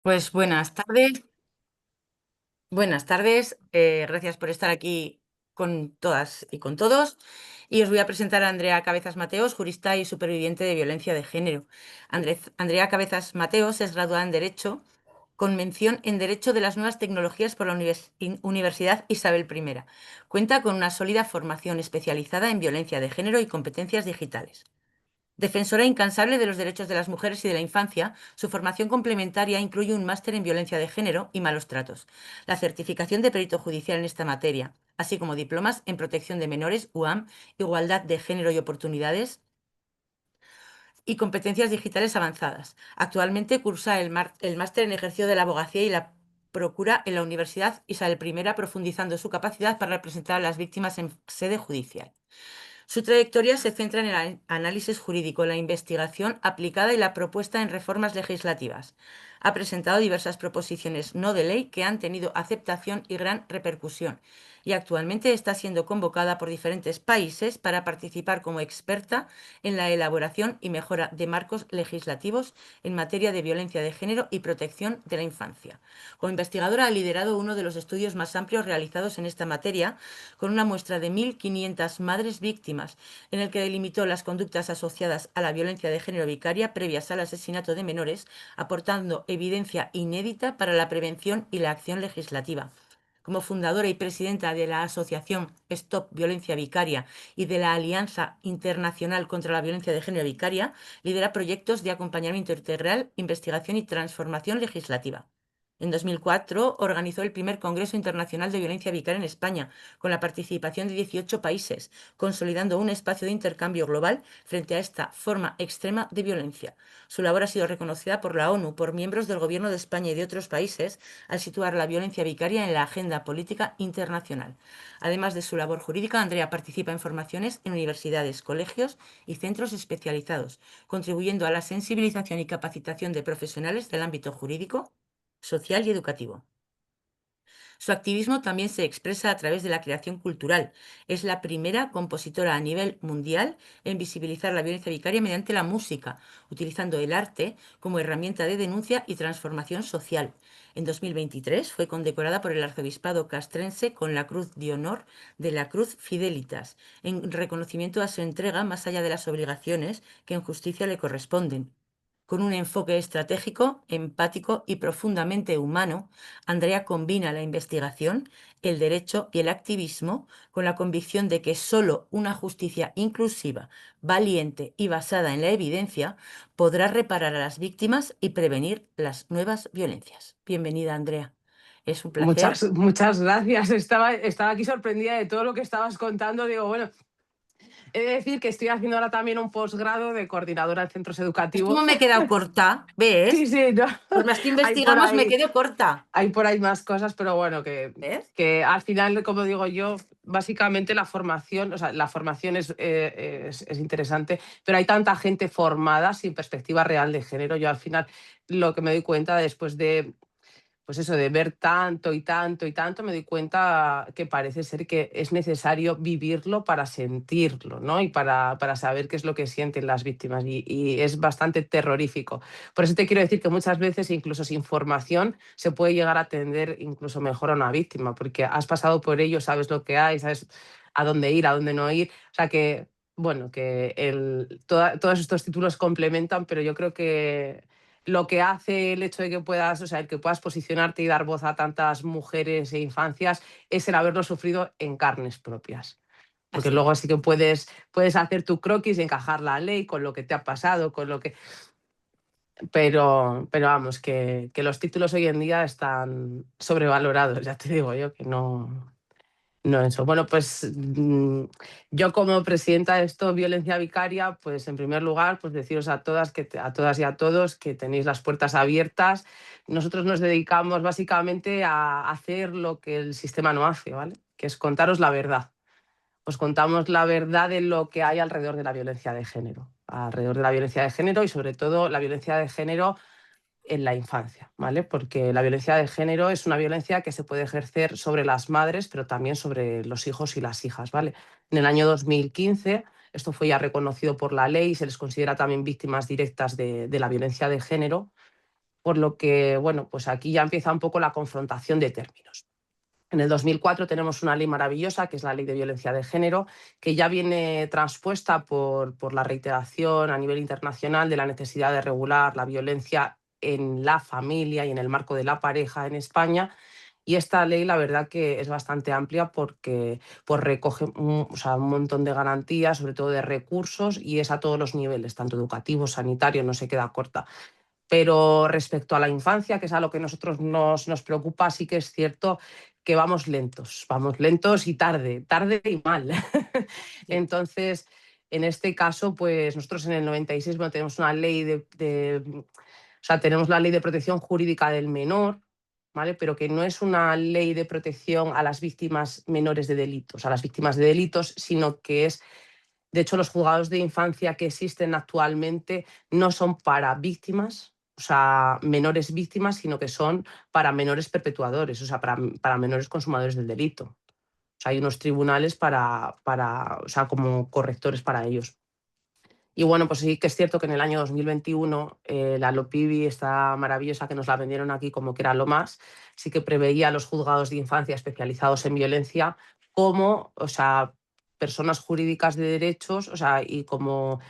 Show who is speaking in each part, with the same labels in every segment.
Speaker 1: Pues buenas tardes, gracias por estar aquí con todas y con todos. Y os voy a presentar a Andrea Cabezas Mateos, jurista y superviviente de violencia de género. Andrea Cabezas Mateos es graduada en Derecho con mención en Derecho de las Nuevas Tecnologías por la Universidad Isabel I. Cuenta con una sólida formación especializada en violencia de género y competencias digitales. Defensora incansable de los derechos de las mujeres y de la infancia, su formación complementaria incluye un máster en violencia de género y malos tratos, la certificación de perito judicial en esta materia, así como diplomas en protección de menores, UAM, igualdad de género y oportunidades y competencias digitales avanzadas. Actualmente cursa el máster en ejercicio de la abogacía y la procura en la Universidad Isabel I, profundizando su capacidad para representar a las víctimas en sede judicial. Su trayectoria se centra en el análisis jurídico, la investigación aplicada y la propuesta en reformas legislativas. Ha presentado diversas proposiciones no de ley que han tenido aceptación y gran repercusión, y actualmente está siendo convocada por diferentes países para participar como experta en la elaboración y mejora de marcos legislativos en materia de violencia de género y protección de la infancia. Como investigadora ha liderado uno de los estudios más amplios realizados en esta materia, con una muestra de 1.500 madres víctimas, en el que delimitó las conductas asociadas a la violencia de género vicaria previas al asesinato de menores, aportando evidencia inédita para la prevención y la acción legislativa. Como fundadora y presidenta de la asociación Stop Violencia Vicaria y de la Alianza Internacional contra la Violencia de Género Vicaria, lidera proyectos de acompañamiento integral, investigación y transformación legislativa. En 2004 organizó el primer Congreso Internacional de Violencia Vicaria en España, con la participación de 18 países, consolidando un espacio de intercambio global frente a esta forma extrema de violencia. Su labor ha sido reconocida por la ONU, por miembros del Gobierno de España y de otros países, al situar la violencia vicaria en la agenda política internacional. Además de su labor jurídica, Andrea participa en formaciones en universidades, colegios y centros especializados, contribuyendo a la sensibilización y capacitación de profesionales del ámbito jurídico, social y educativo. Su activismo también se expresa a través de la creación cultural. Es la primera compositora a nivel mundial en visibilizar la violencia vicaria mediante la música, utilizando el arte como herramienta de denuncia y transformación social. En 2023 fue condecorada por el arzobispado castrense con la Cruz de Honor de la Cruz Fidelitas, en reconocimiento a su entrega más allá de las obligaciones que en justicia le corresponden. Con un enfoque estratégico, empático y profundamente humano, Andrea combina la investigación, el derecho y el activismo con la convicción de que solo una justicia inclusiva, valiente y basada en la evidencia podrá reparar a las víctimas y prevenir las nuevas violencias. Bienvenida, Andrea. Es un placer.
Speaker 2: Muchas gracias. Estaba aquí sorprendida de todo lo que estabas contando. Digo, bueno, he de decir que estoy haciendo ahora también un posgrado de coordinadora en centros
Speaker 1: ¿Es como
Speaker 2: educativos.
Speaker 1: me he quedado corta?
Speaker 2: Sí,
Speaker 1: ¿Ves?
Speaker 2: sí, no.
Speaker 1: Por más que
Speaker 2: Hay por
Speaker 1: investigamos, me
Speaker 2: ahí,
Speaker 1: quedo corta.
Speaker 2: hay por ahí más cosas, pero bueno,
Speaker 1: ¿Ves?
Speaker 2: que al final, como digo yo, básicamente la formación, o sea, la formación es interesante, pero hay tanta gente formada sin perspectiva real de género. Yo al final lo que me doy cuenta después de pues eso, de ver tanto y tanto y tanto, me doy cuenta que parece ser que es necesario vivirlo para sentirlo, ¿no? Y para saber qué es lo que sienten las víctimas. Y es bastante terrorífico. Por eso te quiero decir que muchas veces, incluso sin formación, se puede llegar a atender incluso mejor a una víctima, porque has pasado por ello, sabes lo que hay, sabes a dónde ir, a dónde no ir. O sea que, bueno, que todos estos títulos complementan, pero yo creo que lo que hace el hecho de que puedas, o sea, el que puedas posicionarte y dar voz a tantas mujeres e infancias es el haberlo sufrido en carnes propias. Porque
Speaker 1: Así
Speaker 2: luego
Speaker 1: es.
Speaker 2: sí que puedes hacer tu croquis y encajar la ley con lo que te ha pasado, con lo que. Pero vamos, que los títulos hoy en día están sobrevalorados, ya te digo yo, que no. No eso. Bueno, pues yo como presidenta de esto, Violencia Vicaria, pues en primer lugar, pues deciros a todas, a todas y a todos que tenéis las puertas abiertas. Nosotros nos dedicamos básicamente a hacer lo que el sistema no hace, ¿vale? Que es contaros la verdad. Os contamos la verdad de lo que hay alrededor de la violencia de género. Alrededor de la violencia de género y sobre todo la violencia de género en la infancia, ¿vale? Porque la violencia de género es una violencia que se puede ejercer sobre las madres, pero también sobre los hijos y las hijas, ¿vale? En el año 2015 esto fue ya reconocido por la ley y se les considera también víctimas directas de la violencia de género por lo que, bueno, pues aquí ya empieza un poco la confrontación de términos. En el 2004 tenemos una ley maravillosa, que es la Ley de Violencia de Género, que ya viene transpuesta por la reiteración a nivel internacional de la necesidad de regular la violencia en la familia y en el marco de la pareja en España. Y esta ley, la verdad que es bastante amplia porque pues, recoge o sea, un montón de garantías, sobre todo de recursos, y es a todos los niveles, tanto educativo, sanitario, no se queda corta. Pero respecto a la infancia, que es a lo que a nosotros nos preocupa, sí que es cierto que vamos lentos y tarde y mal.
Speaker 1: Sí.
Speaker 2: Entonces, en este caso, pues nosotros en el 96, bueno, tenemos una ley o sea, tenemos la Ley de Protección Jurídica del Menor, ¿vale? Pero que no es una ley de protección a las víctimas menores de delitos, a las víctimas de delitos, sino que es, de hecho, los juzgados de infancia que existen actualmente no son para víctimas, o sea, menores víctimas, sino que son para menores perpetuadores, o sea, para menores consumadores del delito. O sea, hay unos tribunales o sea, como correctores para ellos. Y bueno, pues sí que es cierto que en el año 2021 la LOPIBI, esta maravillosa que nos la vendieron aquí como que era lo más, sí que preveía los juzgados de infancia especializados en violencia como, o sea, personas jurídicas de derechos, o sea, y como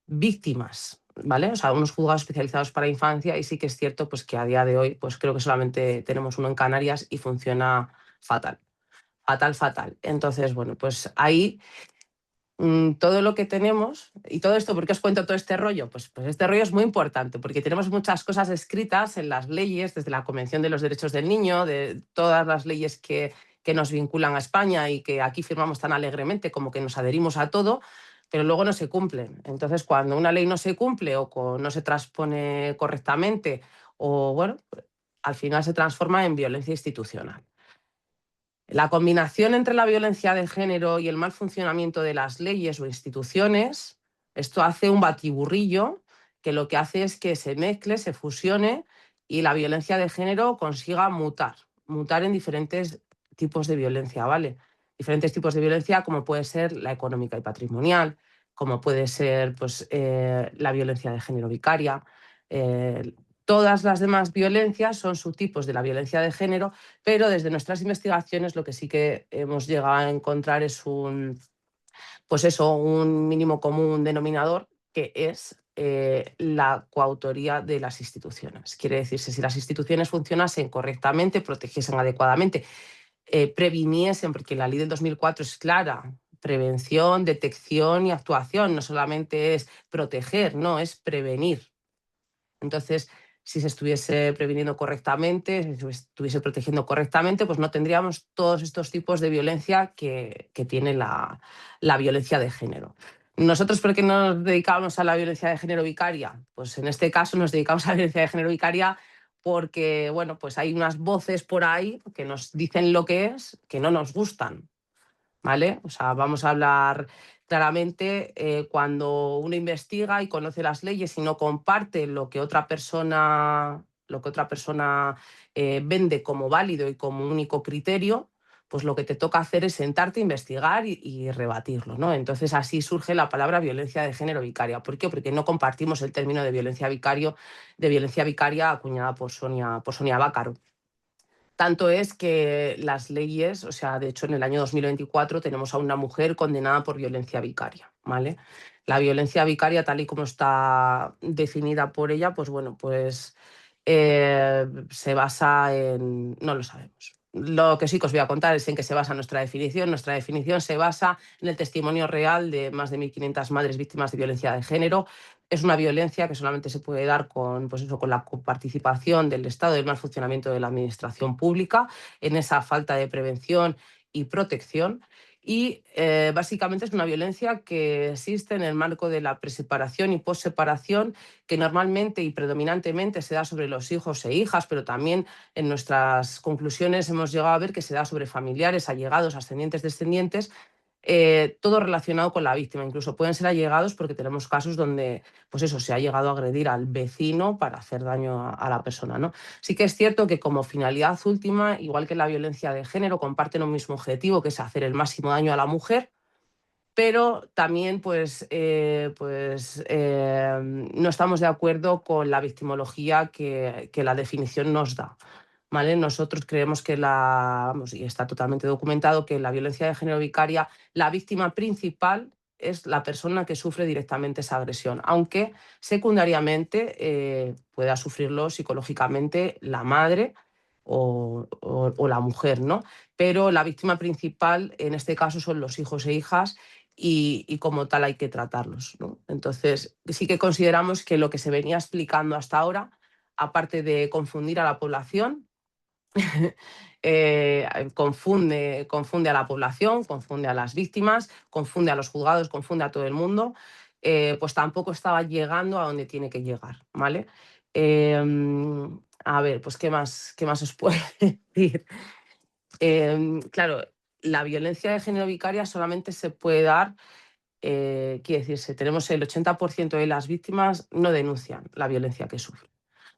Speaker 2: víctimas, ¿vale? O sea, unos juzgados especializados para infancia, y sí que es cierto pues que a día de hoy pues creo que solamente tenemos uno en Canarias y funciona fatal, fatal, fatal. Entonces, bueno, pues ahí todo lo que tenemos, y todo esto, ¿por qué os cuento todo este rollo? Pues este rollo es muy importante, porque tenemos muchas cosas escritas en las leyes, desde la Convención de los Derechos del Niño, de todas las leyes que nos vinculan a España y que aquí firmamos tan alegremente como que nos adherimos a todo, pero luego no se cumplen. Entonces, cuando una ley no se cumple o no se transpone correctamente, o bueno, al final se transforma en violencia institucional. La combinación entre la violencia de género y el mal funcionamiento de las leyes o instituciones, esto hace un batiburrillo que lo que hace es que se mezcle, se fusione y la violencia de género consiga mutar en diferentes tipos de violencia, ¿vale? Diferentes tipos de violencia como puede ser la económica y patrimonial, como puede ser pues, la violencia de género vicaria. eh, Todas las demás violencias son subtipos de la violencia de género, pero desde nuestras investigaciones lo que sí que hemos llegado a encontrar es pues eso, un mínimo común denominador, que es la coautoría de las instituciones. Quiere decirse, si las instituciones funcionasen correctamente, protegiesen adecuadamente, previniesen, porque la ley del 2004 es clara: prevención, detección y actuación. No solamente es proteger, no, es prevenir. Entonces, si se estuviese previniendo correctamente, si se estuviese protegiendo correctamente, pues no tendríamos todos estos tipos de violencia que tiene la violencia de género. ¿Nosotros por qué nos dedicamos a la violencia de género vicaria? Pues en este caso nos dedicamos a la violencia de género vicaria porque, bueno, pues hay unas voces por ahí que nos dicen lo que es, que no nos gustan, ¿vale? O sea, vamos a hablar claramente. Cuando uno investiga y conoce las leyes y no comparte lo que otra persona vende como válido y como único criterio, pues lo que te toca hacer es sentarte, investigar y rebatirlo, ¿no? Entonces así surge la palabra violencia de género vicaria. ¿Por qué? Porque no compartimos el término de violencia vicaria acuñada por Sonia Bácaro. Tanto es que las leyes, o sea, de hecho en el año 2024 tenemos a una mujer condenada por violencia vicaria, ¿vale? La violencia vicaria, tal y como está definida por ella, pues bueno, pues se basa en... No lo sabemos. Lo que sí que os voy a contar es en qué se basa nuestra definición. Nuestra definición se basa en el testimonio real de más de 1.500 madres víctimas de violencia de género. Es una violencia que solamente se puede dar con, pues eso, con la participación del Estado y el mal funcionamiento de la administración pública en esa falta de prevención y protección. Y básicamente es una violencia que existe en el marco de la preseparación y posseparación, que normalmente y predominantemente se da sobre los hijos e hijas, pero también en nuestras conclusiones hemos llegado a ver que se da sobre familiares, allegados, ascendientes, descendientes, todo relacionado con la víctima. Incluso pueden ser allegados, porque tenemos casos donde pues eso, se ha llegado a agredir al vecino para hacer daño a la persona, ¿no? Sí que es cierto que como finalidad última, igual que la violencia de género, comparten un mismo objetivo, que es hacer el máximo daño a la mujer, pero también no estamos de acuerdo con la victimología que la definición nos da. ¿Vale? Nosotros creemos que y está totalmente documentado, que la violencia de género vicaria, la víctima principal es la persona que sufre directamente esa agresión, aunque secundariamente pueda sufrirlo psicológicamente la madre o la mujer, ¿no? Pero la víctima principal en este caso son los hijos e hijas y como tal hay que tratarlos, ¿no? Entonces sí que consideramos que lo que se venía explicando hasta ahora, aparte de confundir a la población, confunde a la población, confunde a las víctimas, confunde a los juzgados, confunde a todo el mundo, pues tampoco estaba llegando a donde tiene que llegar, ¿vale? Eh, a ver, pues qué más os puedo decir? Claro, la violencia de género vicaria solamente se puede dar, quiere decirse, tenemos el 80% de las víctimas no denuncian la violencia que sufren.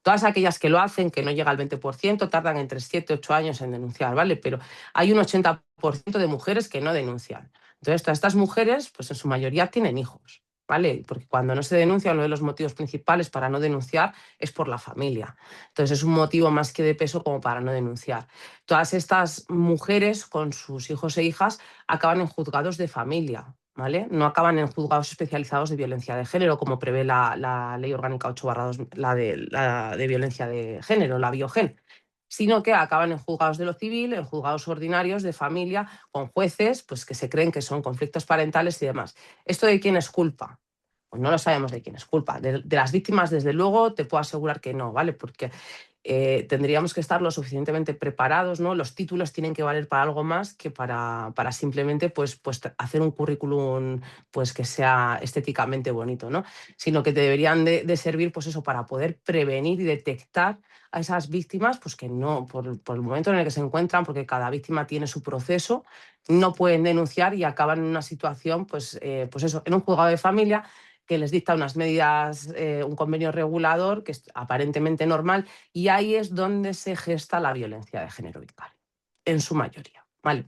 Speaker 2: Todas aquellas que lo hacen, que no llega al 20%, tardan entre 7 y 8 años en denunciar, ¿vale? Pero hay un 80% de mujeres que no denuncian. Entonces, todas estas mujeres, pues en su mayoría tienen hijos, ¿vale? Porque cuando no se denuncia, uno de los motivos principales para no denunciar es por la familia. Entonces, es un motivo más que de peso como para no denunciar. Todas estas mujeres con sus hijos e hijas acaban en juzgados de familia, ¿vale? No acaban en juzgados especializados de violencia de género, como prevé la Ley Orgánica 8/2, la de violencia de género, la Biogen, sino que acaban en juzgados de lo civil, en juzgados ordinarios de familia, con jueces pues, que se creen que son conflictos parentales y demás. ¿Esto de quién es culpa? Pues no lo sabemos de quién es culpa. De las víctimas, desde luego, te puedo asegurar que no, ¿vale? Porque tendríamos que estar lo suficientemente preparados, ¿no? Los títulos tienen que valer para algo más que para simplemente hacer un currículum pues, que sea estéticamente bonito, ¿no? Sino que deberían de servir pues eso, para poder prevenir y detectar a esas víctimas pues que no, por el momento en el que se encuentran, porque cada víctima tiene su proceso, no pueden denunciar y acaban en una situación, pues eso, en un juzgado de familia que les dicta unas medidas, un convenio regulador que es aparentemente normal, y ahí es donde se gesta la violencia de género vicaria, en su mayoría, ¿vale?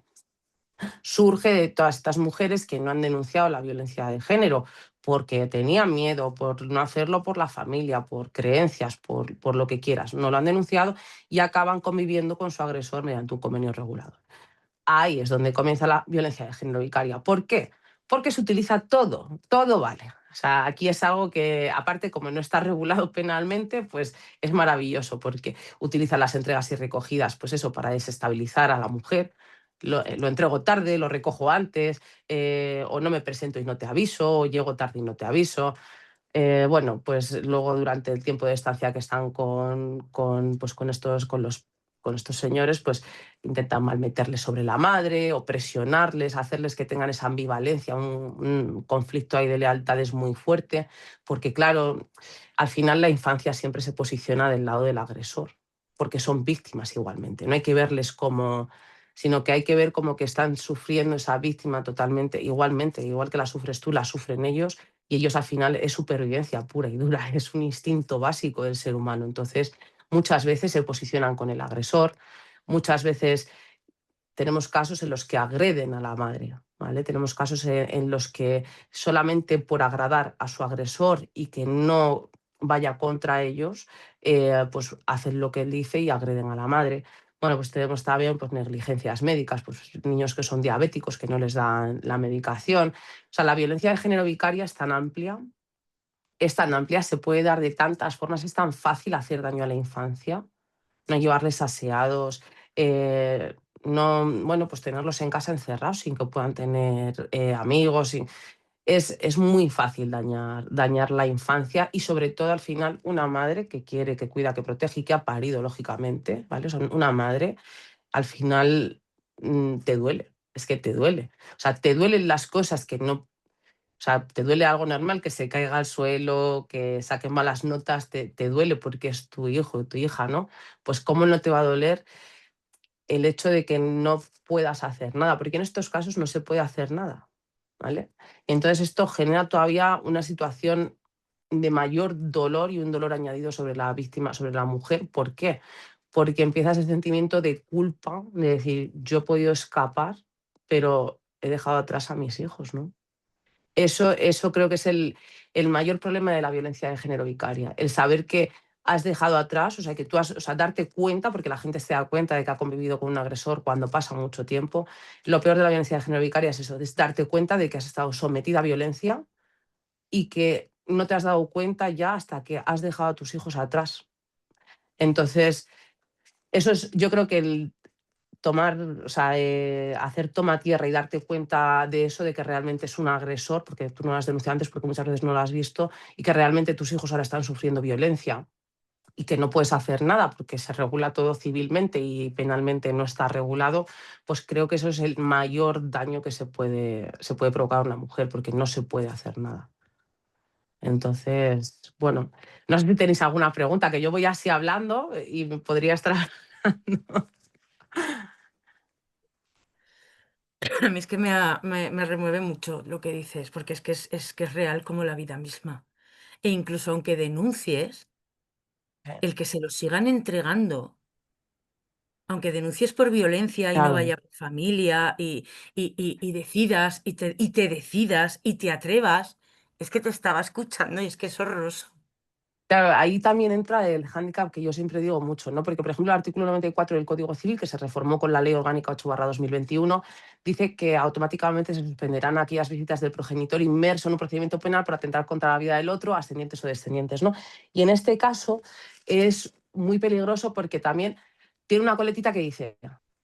Speaker 2: Surge de todas estas mujeres que no han denunciado la violencia de género porque tenían miedo, por no hacerlo por la familia, por creencias, por lo que quieras. No lo han denunciado y acaban conviviendo con su agresor mediante un convenio regulador. Ahí es donde comienza la violencia de género vicaria. ¿Por qué? Porque se utiliza todo, todo vale. O sea, aquí es algo que, aparte, como no está regulado penalmente, pues es maravilloso porque utiliza las entregas y recogidas, pues eso, para desestabilizar a la mujer. Lo entrego tarde, lo recojo antes, o no me presento y no te aviso, o llego tarde y no te aviso. Bueno, pues luego durante el tiempo de estancia que están con estos señores, pues intentan malmeterles sobre la madre o presionarles, hacerles que tengan esa ambivalencia, un conflicto ahí de lealtades muy fuerte, porque claro, al final la infancia siempre se posiciona del lado del agresor, porque son víctimas igualmente, no hay que verles como, sino que hay que ver como que están sufriendo esa víctima totalmente, igualmente, igual que la sufres tú, la sufren ellos, y ellos al final es supervivencia pura y dura, es un instinto básico del ser humano. Entonces, muchas veces se posicionan con el agresor, muchas veces tenemos casos en los que agreden a la madre, ¿vale? Tenemos casos en los que solamente por agradar a su agresor y que no vaya contra ellos, pues hacen lo que él dice y agreden a la madre. Bueno, pues tenemos también pues, negligencias médicas, pues niños que son diabéticos, que no les dan la medicación. O sea, la violencia de género vicaria es tan amplia, se puede dar de tantas formas, es tan fácil hacer daño a la infancia, no llevarles aseados, no, bueno, pues tenerlos en casa encerrados sin que puedan tener amigos. Es muy fácil dañar la infancia y sobre todo al final una madre que quiere, que cuida, que protege y que ha parido, lógicamente, ¿vale? Son una madre, al final te duele, es que te duele. O sea, te duelen las cosas que no, o sea, te duele algo normal, que se caiga al suelo, que saque malas notas, te duele porque es tu hijo, tu hija, ¿no? Pues cómo no te va a doler el hecho de que no puedas hacer nada, porque en estos casos no se puede hacer nada, ¿vale? Entonces esto genera todavía una situación de mayor dolor y un dolor añadido sobre la víctima, sobre la mujer. ¿Por qué? Porque empieza ese sentimiento de culpa, de decir, yo he podido escapar, pero he dejado atrás a mis hijos, ¿no? Eso creo que es el mayor problema de la violencia de género vicaria, el saber que has dejado atrás, o sea, que tú has, o sea, darte cuenta, porque la gente se da cuenta de que ha convivido con un agresor cuando pasa mucho tiempo. Lo peor de la violencia de género vicaria es eso, es darte cuenta de que has estado sometida a violencia y que no te has dado cuenta ya hasta que has dejado a tus hijos atrás. Entonces, eso es, yo creo que el tomar, o sea, hacer toma tierra y darte cuenta de eso, de que realmente es un agresor, porque tú no lo has denunciado antes, porque muchas veces no lo has visto, y que realmente tus hijos ahora están sufriendo violencia y que no puedes hacer nada porque se regula todo civilmente y penalmente no está regulado, pues creo que eso es el mayor daño que se puede provocar a una mujer, porque no se puede hacer nada. Entonces, bueno, no sé si tenéis alguna pregunta, que yo voy así hablando y me podría estar...
Speaker 1: A mí es que me remueve mucho lo que dices, porque es que es real como la vida misma. E incluso aunque denuncies, el que se lo sigan entregando, aunque denuncies por violencia y no
Speaker 2: Claro.
Speaker 1: vaya por familia y decidas y te decidas y te atrevas, es que te estaba escuchando y es que es horroroso.
Speaker 2: Claro, ahí también entra el hándicap que yo siempre digo mucho, ¿no? Porque, por ejemplo, el artículo 94 del Código Civil, que se reformó con la Ley Orgánica 8/2021, dice que automáticamente se suspenderán aquellas visitas del progenitor inmerso en un procedimiento penal por atentar contra la vida del otro, ascendientes o descendientes, ¿no? Y en este caso es muy peligroso porque también tiene una coletita que dice,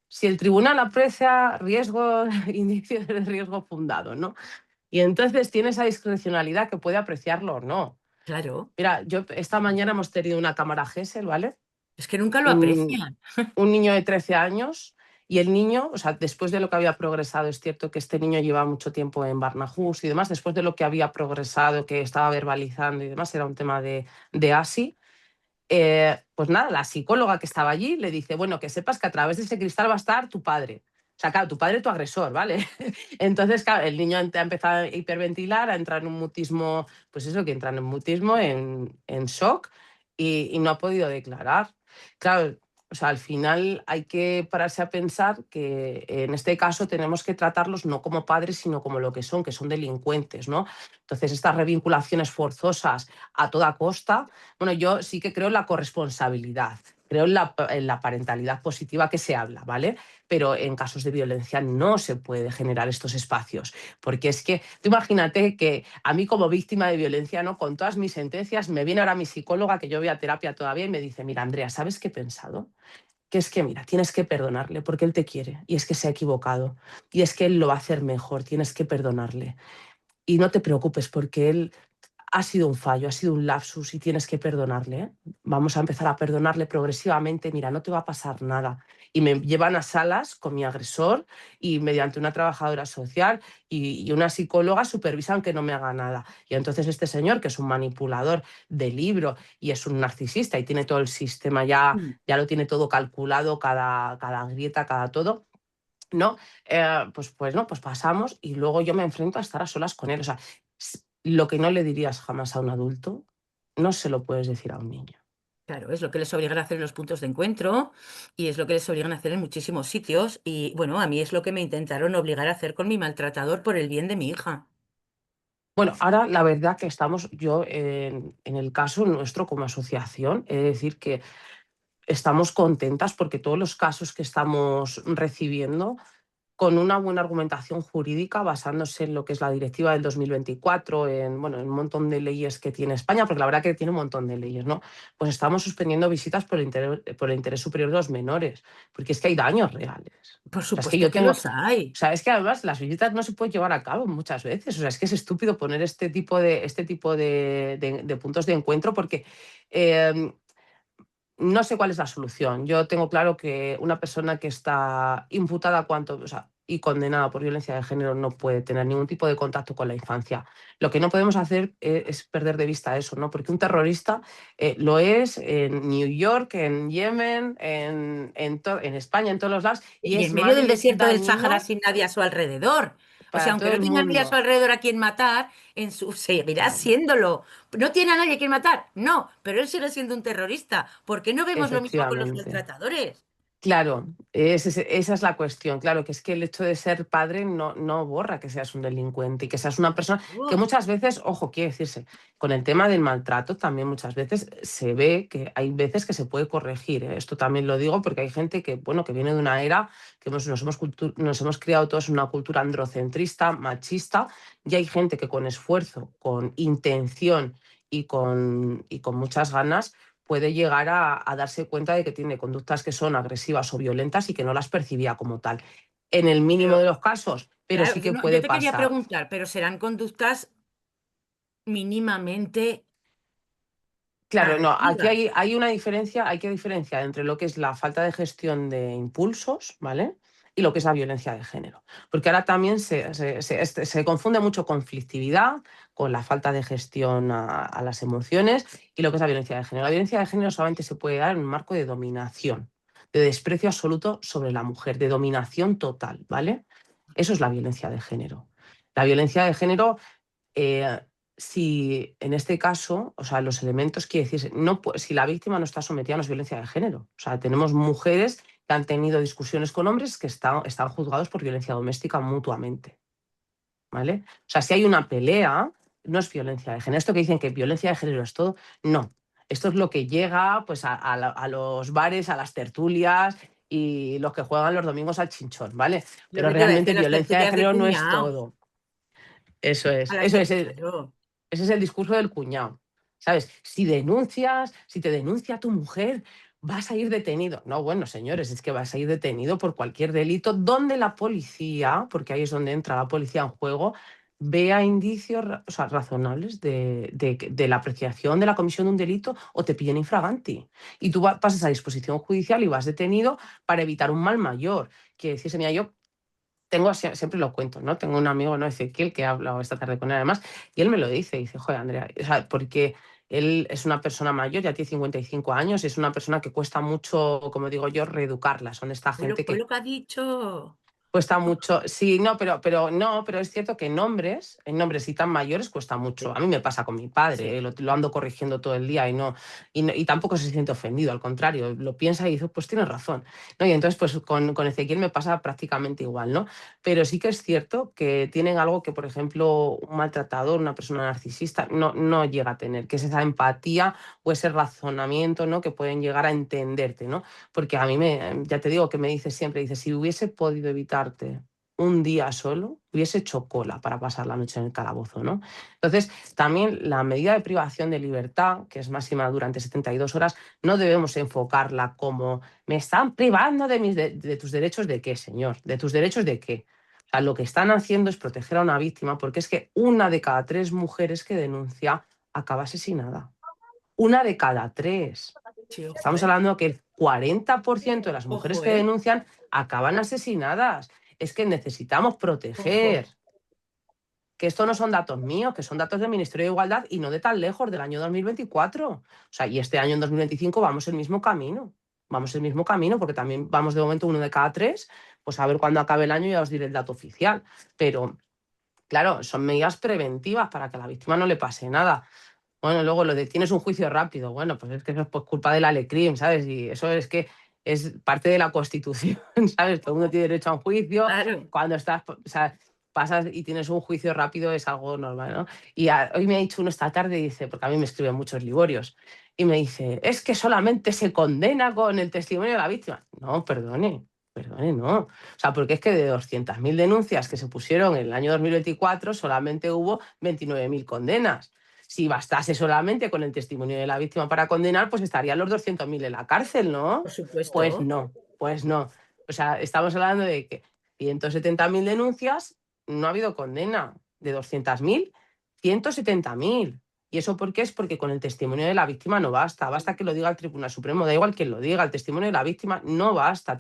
Speaker 2: si el tribunal aprecia riesgo, indicio de riesgo fundado, ¿no? Y entonces tiene esa discrecionalidad que puede apreciarlo o no.
Speaker 1: Claro,
Speaker 2: Mira, yo esta mañana hemos tenido una cámara Gesell, ¿vale?
Speaker 1: es que nunca lo
Speaker 2: Un,
Speaker 1: aprecian.
Speaker 2: un niño de 13 años y el niño, o sea, después de lo que había progresado, es cierto que este niño lleva mucho tiempo en Barnahus y demás, después de lo que había progresado, que estaba verbalizando y demás, era un tema de ASI, pues nada, la psicóloga que estaba allí le dice, bueno, que sepas que a través de ese cristal va a estar tu padre. O sea, claro, tu padre, tu agresor, ¿vale? Entonces, claro, el niño ha empezado a hiperventilar, a entrar en un mutismo, pues eso, que entra en un mutismo, en shock, y no ha podido declarar. Claro, o sea, al final hay que pararse a pensar que en este caso tenemos que tratarlos no como padres, sino como lo que son delincuentes, ¿no? Entonces, estas revinculaciones forzosas a toda costa, bueno, yo sí que creo en la corresponsabilidad, creo en la parentalidad positiva que se habla, ¿vale? Pero en casos de violencia no se puede generar estos espacios, porque es que tú imagínate que a mí como víctima de violencia, ¿no? Con todas mis sentencias, me viene ahora mi psicóloga, que yo voy a terapia todavía, y me dice, mira, Andrea, ¿sabes qué he pensado? Que es que, mira, tienes que perdonarle porque él te quiere y es que se ha equivocado y es que él lo va a hacer mejor, tienes que perdonarle. Y no te preocupes porque él ha sido un fallo, ha sido un lapsus y tienes que perdonarle. ¿Eh? Vamos a empezar a perdonarle progresivamente. Mira, no te va a pasar nada. Y me llevan a salas con mi agresor y mediante una trabajadora social y una psicóloga supervisan que no me haga nada. Y entonces este señor, que es un manipulador de libro y es un narcisista y tiene todo el sistema
Speaker 1: Mm.
Speaker 2: ya lo tiene todo calculado, cada grieta, cada todo, ¿no? Pues no, pues pasamos y luego yo me enfrento a estar a solas con él. O sea, lo que no le dirías jamás a un adulto, no se lo puedes decir a un niño.
Speaker 1: Claro, es lo que les obligan a hacer en los puntos de encuentro y es lo que les obligan a hacer en muchísimos sitios. Y bueno, a mí es lo que me intentaron obligar a hacer con mi maltratador por el bien de mi hija.
Speaker 2: Bueno, ahora la verdad que estamos, yo en el caso nuestro como asociación, he de decir que estamos contentas porque todos los casos que estamos recibiendo con una buena argumentación jurídica basándose en lo que es la directiva del 2024, bueno, en un montón de leyes que tiene España, porque la verdad que tiene un montón de leyes, ¿no? Pues estamos suspendiendo visitas por el interés superior de los menores, porque es que hay daños reales.
Speaker 1: Por
Speaker 2: O sea, es que
Speaker 1: supuesto
Speaker 2: yo
Speaker 1: que
Speaker 2: tengo, o
Speaker 1: los hay.
Speaker 2: sea, es que además las visitas no se pueden llevar a cabo muchas veces. O sea, es que es estúpido poner este tipo de puntos de encuentro porque eh, no sé cuál es la solución. Yo tengo claro que una persona que está imputada o sea, y condenada por violencia de género no puede tener ningún tipo de contacto con la infancia. Lo que no podemos hacer es perder de vista eso, ¿no? Porque un terrorista lo es en New York, en Yemen, en España, en todos los lados, y
Speaker 1: Y en
Speaker 2: es
Speaker 1: medio
Speaker 2: más
Speaker 1: del desierto del Sáhara
Speaker 2: dañino
Speaker 1: sin nadie a su alrededor. O sea,
Speaker 2: para todo
Speaker 1: aunque no
Speaker 2: el
Speaker 1: tenga nadie a su
Speaker 2: mundo.
Speaker 1: alrededor a quien matar, seguirá
Speaker 2: Claro,
Speaker 1: siéndolo. ¿No tiene a nadie a quien matar? No, pero él sigue siendo un terrorista. ¿Por qué no vemos lo mismo con los
Speaker 2: efectivamente.
Speaker 1: maltratadores?
Speaker 2: Claro, esa es la cuestión. Claro, que es que el hecho de ser padre no borra que seas un delincuente y que seas una persona que
Speaker 1: Oh,
Speaker 2: muchas veces, ojo, quiere decirse, con el tema del maltrato también muchas veces se ve que hay veces que se puede corregir, ¿eh? Esto también lo digo porque hay gente que, bueno, que viene de una era que nos hemos criado todos en una cultura androcentrista, machista, y hay gente que con esfuerzo, con intención y con muchas ganas puede llegar a darse cuenta de que tiene conductas que son agresivas o violentas y que no las percibía como tal. En el mínimo de
Speaker 1: pero
Speaker 2: los casos, pero
Speaker 1: claro,
Speaker 2: sí que
Speaker 1: yo
Speaker 2: puede
Speaker 1: te quería
Speaker 2: pasar.
Speaker 1: preguntar, pero serán conductas mínimamente
Speaker 2: Claro, no, aquí
Speaker 1: agresivas.
Speaker 2: hay una diferencia, hay que diferenciar entre lo que es la falta de gestión de impulsos, ¿vale? Y lo que es la violencia de género. Porque ahora también se confunde mucho conflictividad con la falta de gestión a las emociones y lo que es la violencia de género. La violencia de género solamente se puede dar en un marco de dominación, de desprecio absoluto sobre la mujer, de dominación total, ¿vale? Eso es la violencia de género. La violencia de género eh, si en este caso, o sea, los elementos quiere decir, no, si la víctima no está sometida a una violencia de género. O sea, tenemos mujeres que han tenido discusiones con hombres que están juzgados por violencia doméstica mutuamente, ¿vale? O sea, si hay una pelea, no es violencia de género. Esto que dicen que violencia de género es todo, no. Esto es lo que llega pues, a los bares, a las tertulias y los que juegan los domingos al chinchón, ¿vale?
Speaker 1: Lo
Speaker 2: Pero
Speaker 1: que te iba a
Speaker 2: realmente
Speaker 1: decir, las
Speaker 2: violencia de
Speaker 1: tertulias de
Speaker 2: género no es
Speaker 1: cuñado.
Speaker 2: todo. Eso
Speaker 1: A
Speaker 2: es,
Speaker 1: las
Speaker 2: eso
Speaker 1: ter-
Speaker 2: es.
Speaker 1: Claro,
Speaker 2: Ese es el discurso del cuñado. ¿Sabes? Si denuncias, si te denuncia tu mujer, vas a ir detenido. No, bueno, señores, es que vas a ir detenido por cualquier delito donde la policía, porque ahí es donde entra la policía en juego, vea indicios o sea, razonables de la apreciación de la comisión de un delito o te pillen infraganti. Y tú pasas a disposición judicial y vas detenido para evitar un mal mayor. Que decís, mira, yo siempre lo cuento, ¿no? Tengo un amigo, ¿no? Ezequiel, que he hablado esta tarde con él además, y él me lo dice, joder, Andrea, o sea, porque él es una persona mayor, ya tiene 55 años, y es una persona que cuesta mucho, como digo yo, reeducarla. Son esta gente
Speaker 1: fue
Speaker 2: que
Speaker 1: lo que ha dicho.
Speaker 2: cuesta mucho, sí, no, pero es cierto que en nombres y tan mayores cuesta mucho.
Speaker 1: Sí,
Speaker 2: A mí me pasa con mi padre,
Speaker 1: sí.
Speaker 2: lo ando corrigiendo todo el día y tampoco se siente ofendido, al contrario, lo piensa y dice, pues tienes razón, ¿no? Y entonces, pues con Ezequiel me pasa prácticamente igual, ¿no? Pero sí que es cierto que tienen algo que, por ejemplo, un maltratador, una persona narcisista, no llega a tener, que es esa empatía o ese razonamiento, ¿no? Que pueden llegar a entenderte, ¿no? Porque a mí ya te digo que me dice siempre, dice, si hubiese podido evitarte un día solo, hubiese hecho cola para pasar la noche en el calabozo, ¿no? Entonces, también la medida de privación de libertad, que es máxima durante 72 horas, no debemos enfocarla como, me están privando de tus derechos de qué, señor, de tus derechos de qué. O sea, lo que están haciendo es proteger a una víctima, porque es que una de cada tres mujeres que denuncia acaba asesinada. Una de cada tres.
Speaker 1: Sí, ojo,
Speaker 2: Estamos
Speaker 1: ¿eh?
Speaker 2: hablando que el 40% de las mujeres
Speaker 1: Ojo,
Speaker 2: que
Speaker 1: ¿eh?
Speaker 2: denuncian acaban asesinadas. Es que necesitamos proteger.
Speaker 1: Ojo,
Speaker 2: Que esto no son datos míos, que son datos del Ministerio de Igualdad y no de tan lejos, del año 2024. O sea, y este año en 2025 vamos el mismo camino. Vamos el mismo camino porque también vamos de momento uno de cada tres. Pues a ver cuándo acabe el año ya os diré el dato oficial. Pero claro, son medidas preventivas para que a la víctima no le pase nada. Bueno, luego lo de tienes un juicio rápido, bueno, pues es que eso es pues, culpa del Alecrim, ¿sabes? Y eso es que es parte de la Constitución, ¿sabes? Todo el mundo tiene derecho a un juicio.
Speaker 1: claro.
Speaker 2: Cuando estás, o sea, pasas y tienes un juicio rápido es algo normal, ¿no? Y hoy me ha dicho uno esta tarde, dice, porque a mí me escriben muchos liborios, y me dice, es que solamente se condena con el testimonio de la víctima. No, perdone, no. O sea, porque es que de 200.000 denuncias que se pusieron en el año 2024, solamente hubo 29.000 condenas. Si bastase solamente con el testimonio de la víctima para condenar, pues estarían los 200.000 en la cárcel, ¿no?
Speaker 1: Por
Speaker 2: Pues
Speaker 1: supuesto.
Speaker 2: no, pues no. O sea, estamos hablando de que 170.000 denuncias, no ha habido condena. De 200.000, 170.000. ¿Y eso por qué? Es porque con el testimonio de la víctima no basta. Basta que lo diga el Tribunal Supremo, da igual quien lo diga. El testimonio de la víctima no basta.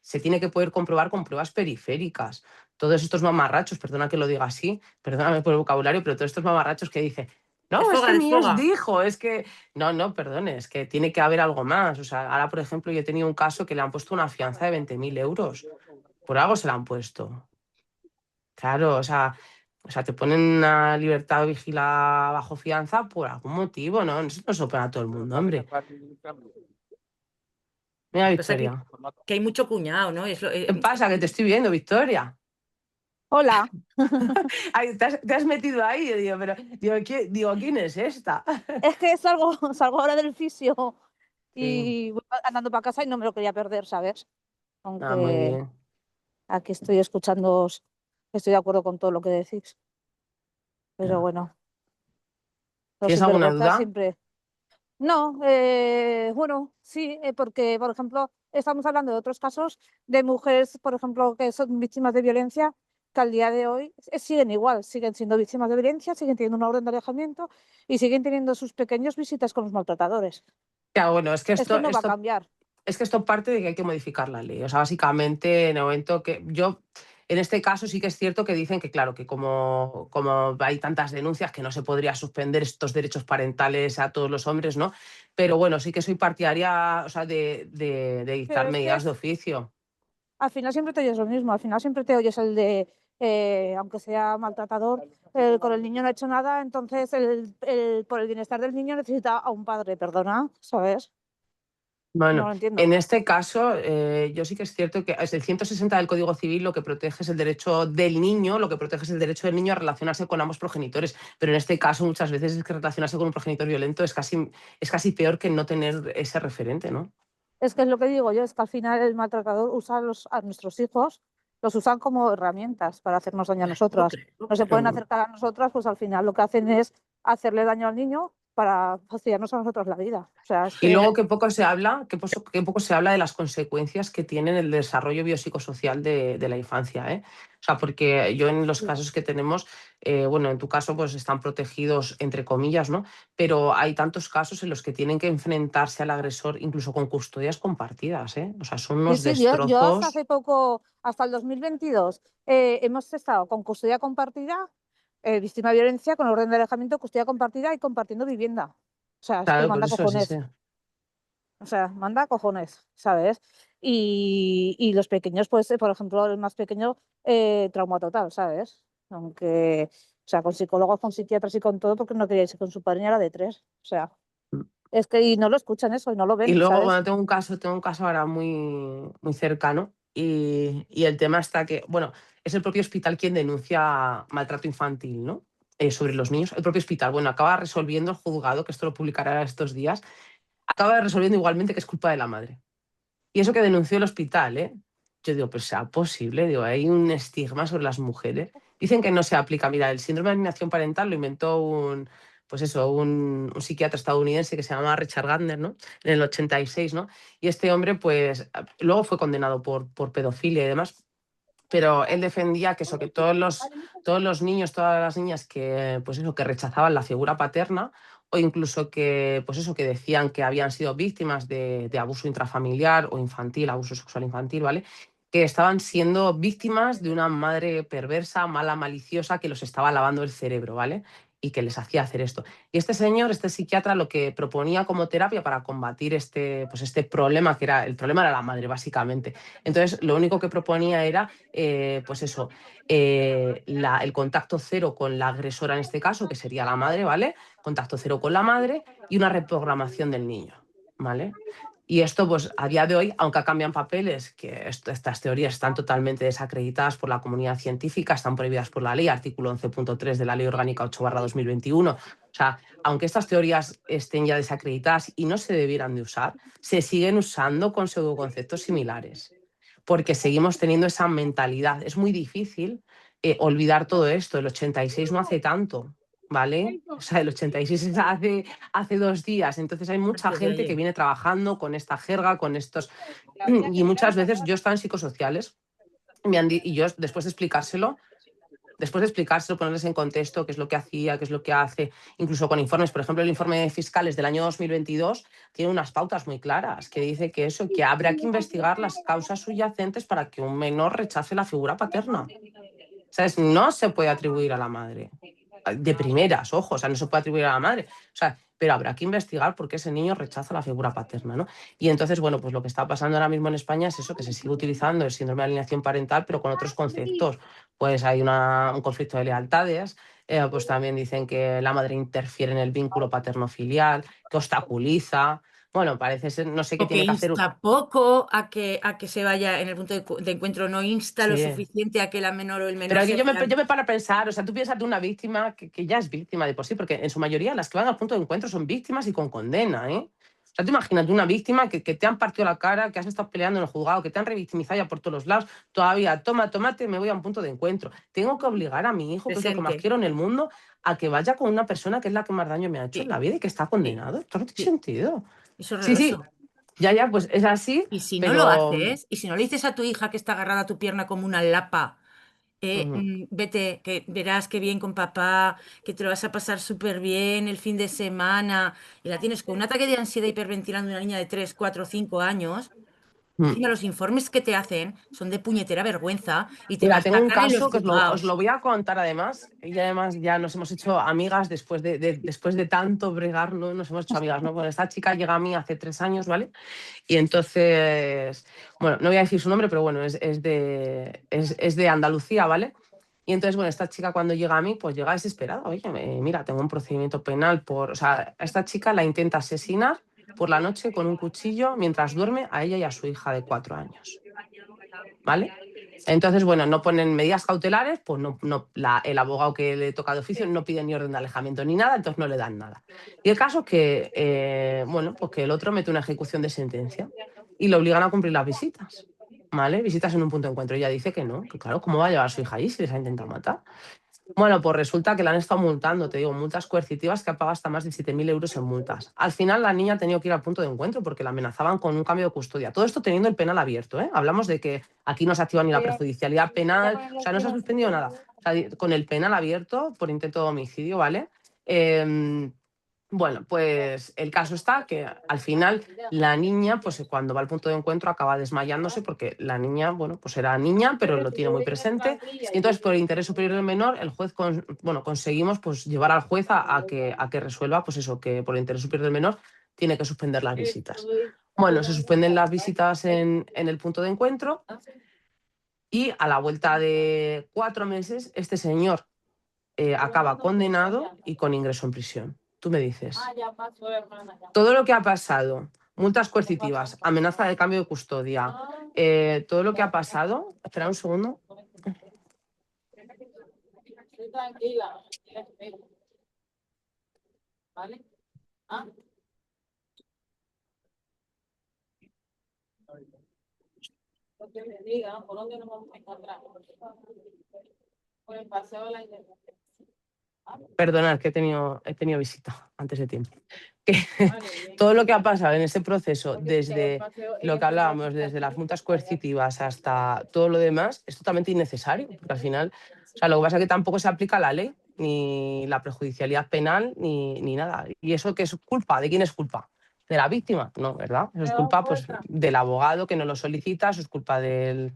Speaker 2: Se tiene que poder comprobar con pruebas periféricas. Todos estos mamarrachos, perdona que lo diga así, perdóname por el vocabulario, pero todos estos mamarrachos que dicen, no, es
Speaker 1: Desfoga,
Speaker 2: que mi ex
Speaker 1: desfoga.
Speaker 2: dijo, es que. No, perdone, es que tiene que haber algo más. O sea, ahora, por ejemplo, yo he tenido un caso que le han puesto una fianza de 20.000 euros. Por algo se la han puesto. Claro, o sea, te ponen una libertad vigilada bajo fianza por algún motivo, ¿no? Eso no se opone a todo el mundo, hombre. Mira,
Speaker 1: Pasa
Speaker 2: Victoria.
Speaker 1: que hay mucho cuñado, ¿no?
Speaker 2: ¿Qué pasa? Que te estoy viendo, Victoria.
Speaker 3: Hola,
Speaker 2: Ay, te has metido ahí. Yo digo, pero ¿quién es esta?
Speaker 3: es que salgo, salgo ahora del fisio
Speaker 2: Sí.
Speaker 3: y voy andando para casa y no me lo quería perder, ¿sabes?
Speaker 2: Ah, muy
Speaker 3: Aunque
Speaker 2: bien.
Speaker 3: aquí estoy escuchando, estoy de acuerdo con todo lo que decís, pero
Speaker 2: Ya.
Speaker 3: bueno, los
Speaker 2: ¿Tienes alguna
Speaker 3: sinvergüenzas
Speaker 2: duda?
Speaker 3: siempre. No, bueno, sí, porque, por ejemplo, estamos hablando de otros casos de mujeres, por ejemplo, que son víctimas de violencia, que al día de hoy siguen igual, siguen siendo víctimas de violencia, siguen teniendo una orden de alejamiento y siguen teniendo sus pequeñas visitas con los maltratadores.
Speaker 2: Ya, bueno, es que
Speaker 3: Esto no va a cambiar.
Speaker 2: esto parte de que hay que modificar la ley. O sea, básicamente, en el momento que yo, en este caso sí que es cierto que dicen que, claro, que como hay tantas denuncias que no se podría suspender estos derechos parentales a todos los hombres, ¿no? Pero bueno, sí que soy partidaria, o sea, de
Speaker 3: Pero
Speaker 2: dictar
Speaker 3: es que
Speaker 2: medidas de oficio.
Speaker 3: al final siempre te oyes lo mismo, al final siempre te oyes el de, aunque sea maltratador, con el niño no ha hecho nada, entonces por el bienestar del niño necesita a un padre, perdona, ¿sabes? No
Speaker 2: Bueno,
Speaker 3: lo
Speaker 2: en
Speaker 3: entiendo.
Speaker 2: este caso, yo sí que es cierto que es el 160 del Código Civil lo que protege es el derecho del niño, lo que protege es el derecho del niño a relacionarse con ambos progenitores, pero en este caso muchas veces es que relacionarse con un progenitor violento es casi peor que no tener ese referente, ¿no?
Speaker 3: Es que es lo que digo yo, es que al final el maltratador usa a nuestros hijos, los usan como herramientas para hacernos daño a
Speaker 1: Lo
Speaker 3: nosotras.
Speaker 1: creo.
Speaker 3: No se pueden acercar a nosotras, pues al final lo que hacen es hacerle daño al niño para fastidiarnos a nosotros la vida. O sea, es
Speaker 2: Y
Speaker 3: que
Speaker 2: luego que poco se habla, que poco se habla de las consecuencias que tiene el desarrollo biopsicosocial de la infancia, ¿eh? O sea, porque yo en los casos que tenemos, bueno, en tu caso pues están protegidos entre comillas, ¿no? Pero hay tantos casos en los que tienen que enfrentarse al agresor incluso con custodias compartidas, ¿eh? O sea, son
Speaker 3: sí,
Speaker 2: unos
Speaker 3: sí, yo hasta
Speaker 2: destrozos.
Speaker 3: hace poco, hasta el 2022, hemos estado con custodia compartida, víctima de violencia, con orden de alejamiento, custodia compartida y compartiendo vivienda. O sea, es que
Speaker 2: Claro, por
Speaker 3: manda
Speaker 2: eso sí, sí.
Speaker 3: cojones. O sea, manda cojones, ¿sabes? Y los pequeños, pues, por ejemplo, el más pequeño, trauma total, ¿sabes? Aunque, o sea, con psicólogos, con psiquiatras y con todo, porque no quería irse con su padre ni a la de tres. O sea, es que y no lo escuchan eso y no lo
Speaker 2: Y
Speaker 3: ven,
Speaker 2: luego,
Speaker 3: ¿sabes?
Speaker 2: bueno, tengo un caso ahora muy cercano y el tema está que, bueno, es el propio hospital quien denuncia maltrato infantil, ¿no? Sobre los niños. El propio hospital, bueno, acaba resolviendo el juzgado, que esto lo publicará estos días, acaba resolviendo igualmente que es culpa de la madre. Y eso que denunció el hospital, ¿eh? Yo digo, pero sea posible, digo, hay un estigma sobre las mujeres. Dicen que no se aplica. Mira, el síndrome de alienación parental lo inventó pues eso, un psiquiatra estadounidense que se llama Richard Gardner, ¿no? En el 86, ¿no? Y este hombre, pues, luego fue condenado por pedofilia y demás, pero él defendía que eso, que todos los niños, todas las niñas que, pues eso, que rechazaban la figura paterna o incluso que, pues eso, que decían que habían sido víctimas de abuso intrafamiliar o infantil, abuso sexual infantil, ¿vale? Que estaban siendo víctimas de una madre perversa, mala, maliciosa, que los estaba lavando el cerebro, ¿vale? Y que les hacía hacer esto. Y este señor, este psiquiatra, lo que proponía como terapia para combatir pues este problema, que era, el problema era la madre, básicamente. Entonces, lo único que proponía era pues eso, el contacto cero con la agresora en este caso, que sería la madre, ¿vale? Contacto cero con la madre y una reprogramación del niño, ¿vale? Y esto, pues a día de hoy, aunque cambian papeles, que estas teorías están totalmente desacreditadas por la comunidad científica, están prohibidas por la ley, artículo 11.3 de la Ley Orgánica 8/2021. O sea, aunque estas teorías estén ya desacreditadas y no se debieran de usar, se siguen usando con pseudoconceptos similares porque seguimos teniendo esa mentalidad. Es muy difícil olvidar todo esto. El 86 no hace tanto, ¿vale? O sea, el 86 es hace 2 días. Entonces hay mucha
Speaker 1: Antes de
Speaker 2: gente que
Speaker 1: ayer.
Speaker 2: viene trabajando con esta jerga, con estos... Y muchas veces yo estaba en psicosociales y yo después de explicárselo, ponerles en contexto qué es lo que hacía, qué es lo que hace, incluso con informes. Por ejemplo, el informe de fiscales del año 2022 tiene unas pautas muy claras que dice que eso, que habrá que investigar las causas subyacentes para que un menor rechace la figura paterna. ¿Sabes? No se puede atribuir a la madre. De primeras, ojo, o sea, no se puede atribuir a la madre. O sea, pero habrá que investigar por qué ese niño rechaza la figura paterna, ¿no? Y entonces, bueno, pues lo que está pasando ahora mismo en España es eso, que se sigue utilizando el síndrome de alienación parental, pero con otros conceptos. Pues hay un conflicto de lealtades, pues también dicen que la madre interfiere en el vínculo paterno-filial, que obstaculiza, Bueno, parece ser, no sé qué
Speaker 1: O que
Speaker 2: tiene que hacer.
Speaker 1: insta poco a que se vaya en el punto de encuentro, no insta lo
Speaker 2: Sí.
Speaker 1: suficiente a que la menor o el
Speaker 2: Pero
Speaker 1: menor
Speaker 2: aquí
Speaker 1: se
Speaker 2: yo
Speaker 1: vean.
Speaker 2: me paro a pensar, o sea, tú piensas de una víctima que ya es víctima de por sí, porque en su mayoría las que van al punto de encuentro son víctimas y con condena, ¿eh? O sea, tú imagínate una víctima que te han partido la cara, que has estado peleando en el juzgado, que te han revictimizado ya por todos los lados, todavía, tomate, me voy a un punto de encuentro. Tengo que obligar a mi hijo, que es lo que más
Speaker 1: Presente.
Speaker 2: quiero en el mundo, a que vaya con una persona que es la que más daño me ha hecho en
Speaker 1: Sí,
Speaker 2: la vida y que está
Speaker 1: sí,
Speaker 2: condenado. Esto no tiene
Speaker 1: sí.
Speaker 2: sentido.
Speaker 1: Es
Speaker 2: Sí, sí,
Speaker 1: horroroso.
Speaker 2: ya, pues es así,
Speaker 1: Y si no lo
Speaker 2: pero...
Speaker 1: haces, y si no le dices a tu hija que está agarrada a tu pierna como una lapa,
Speaker 2: ujú.
Speaker 1: vete, que verás qué bien con papá, que te lo vas a pasar súper bien el fin de semana, y la tienes con un ataque de ansiedad hiperventilando una niña de 3 4 5 años, encima
Speaker 2: Mm.
Speaker 1: los informes que te hacen son de puñetera vergüenza y te
Speaker 2: Mira, tengo un
Speaker 1: machacan en los
Speaker 2: caso que os
Speaker 1: juzgados.
Speaker 2: lo voy a contar además, y además ya nos hemos hecho amigas después de tanto bregar, ¿no? Nos hemos hecho amigas, ¿no? Bueno, esta chica llega a mí hace 3 años, ¿vale? Y entonces, bueno, no voy a decir su nombre, pero bueno, es de Andalucía, ¿vale? Y entonces, bueno, esta chica cuando llega a mí, pues llega desesperada. Oye, mira, tengo un procedimiento penal por... O sea, a esta chica la intenta asesinar por la noche con un cuchillo mientras duerme a ella y a su hija de 4 años, ¿vale? Entonces, bueno, no ponen medidas cautelares, pues el abogado que le toca de oficio no pide ni orden de alejamiento ni nada, entonces no le dan nada. Y el caso es que, bueno, pues que el otro mete una ejecución de sentencia y le obligan a cumplir las visitas, ¿vale? Visitas en un punto de encuentro. Y ella dice que no, que claro, ¿cómo va a llevar a su hija ahí si les ha intentado matar? Bueno, pues resulta que la han estado multando, te digo, multas coercitivas que ha pagado hasta más de 7.000 euros en multas. Al final la niña ha tenido que ir al punto de encuentro porque la amenazaban con un cambio de custodia. Todo esto teniendo el penal abierto, ¿eh? Hablamos de que aquí no se activa ni la prejudicialidad penal, o sea, no se ha suspendido nada. O sea, con el penal abierto por intento de homicidio, ¿vale? Eh, bueno, pues el caso está que al final la niña, pues cuando va al punto de encuentro acaba desmayándose porque la niña, bueno, pues era niña, pero lo tiene muy presente. Y entonces, por el interés superior del menor, el juez, bueno, conseguimos pues llevar al juez a que resuelva, pues eso, que por el interés superior del menor tiene que suspender las visitas. Bueno, se suspenden las visitas en el punto de encuentro y a la vuelta de 4 meses este señor acaba condenado y con ingreso en prisión. Tú me dices, todo lo que ha pasado, multas coercitivas, amenaza de cambio de custodia, todo lo que ha pasado, espera un segundo. Tranquila. ¿Vale? Ah. Lo que me digan, ¿por dónde nos vamos a encontrar? Por el paseo de la Independencia. Perdonad, que he tenido visita antes de tiempo. Todo lo que ha pasado en ese proceso, desde lo que hablábamos, desde las multas coercitivas hasta todo lo demás, es totalmente innecesario, porque al final, o sea, lo que pasa es que tampoco se aplica la ley, ni la prejudicialidad penal, ni nada. ¿Y eso qué es culpa? ¿De quién es culpa? ¿De la víctima? No, ¿verdad? Eso es culpa pues, del abogado que no lo solicita, eso es culpa del,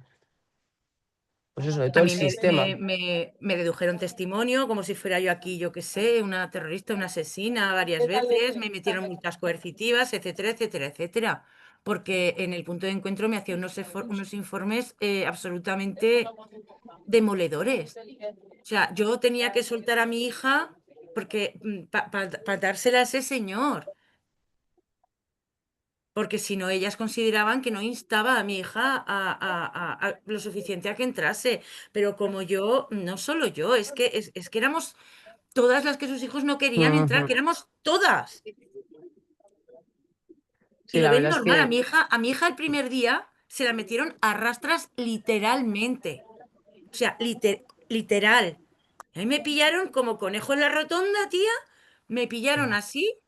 Speaker 2: pues eso, de
Speaker 1: A
Speaker 2: todo el
Speaker 1: mí
Speaker 2: sistema.
Speaker 1: me dedujeron testimonio como si fuera yo aquí, yo qué sé, una terrorista, una asesina varias veces, me metieron multas coercitivas, etcétera, etcétera, etcétera. Porque en el punto de encuentro me hacían unos informes absolutamente demoledores. O sea, yo tenía que soltar a mi hija porque para dársela a ese señor. Porque si no, ellas consideraban que no instaba a mi hija a lo suficiente a que entrase. Pero como yo, no solo yo, es que éramos todas las que sus hijos no querían entrar,
Speaker 2: Ujú.
Speaker 1: que éramos todas. Y
Speaker 2: Sí,
Speaker 1: lo
Speaker 2: la
Speaker 1: ven
Speaker 2: verdad es
Speaker 1: normal.
Speaker 2: que
Speaker 1: A mi hija el primer día se la metieron a rastras literalmente. O sea, literal. A mí me pillaron como conejo en la rotonda, tía. Me pillaron así,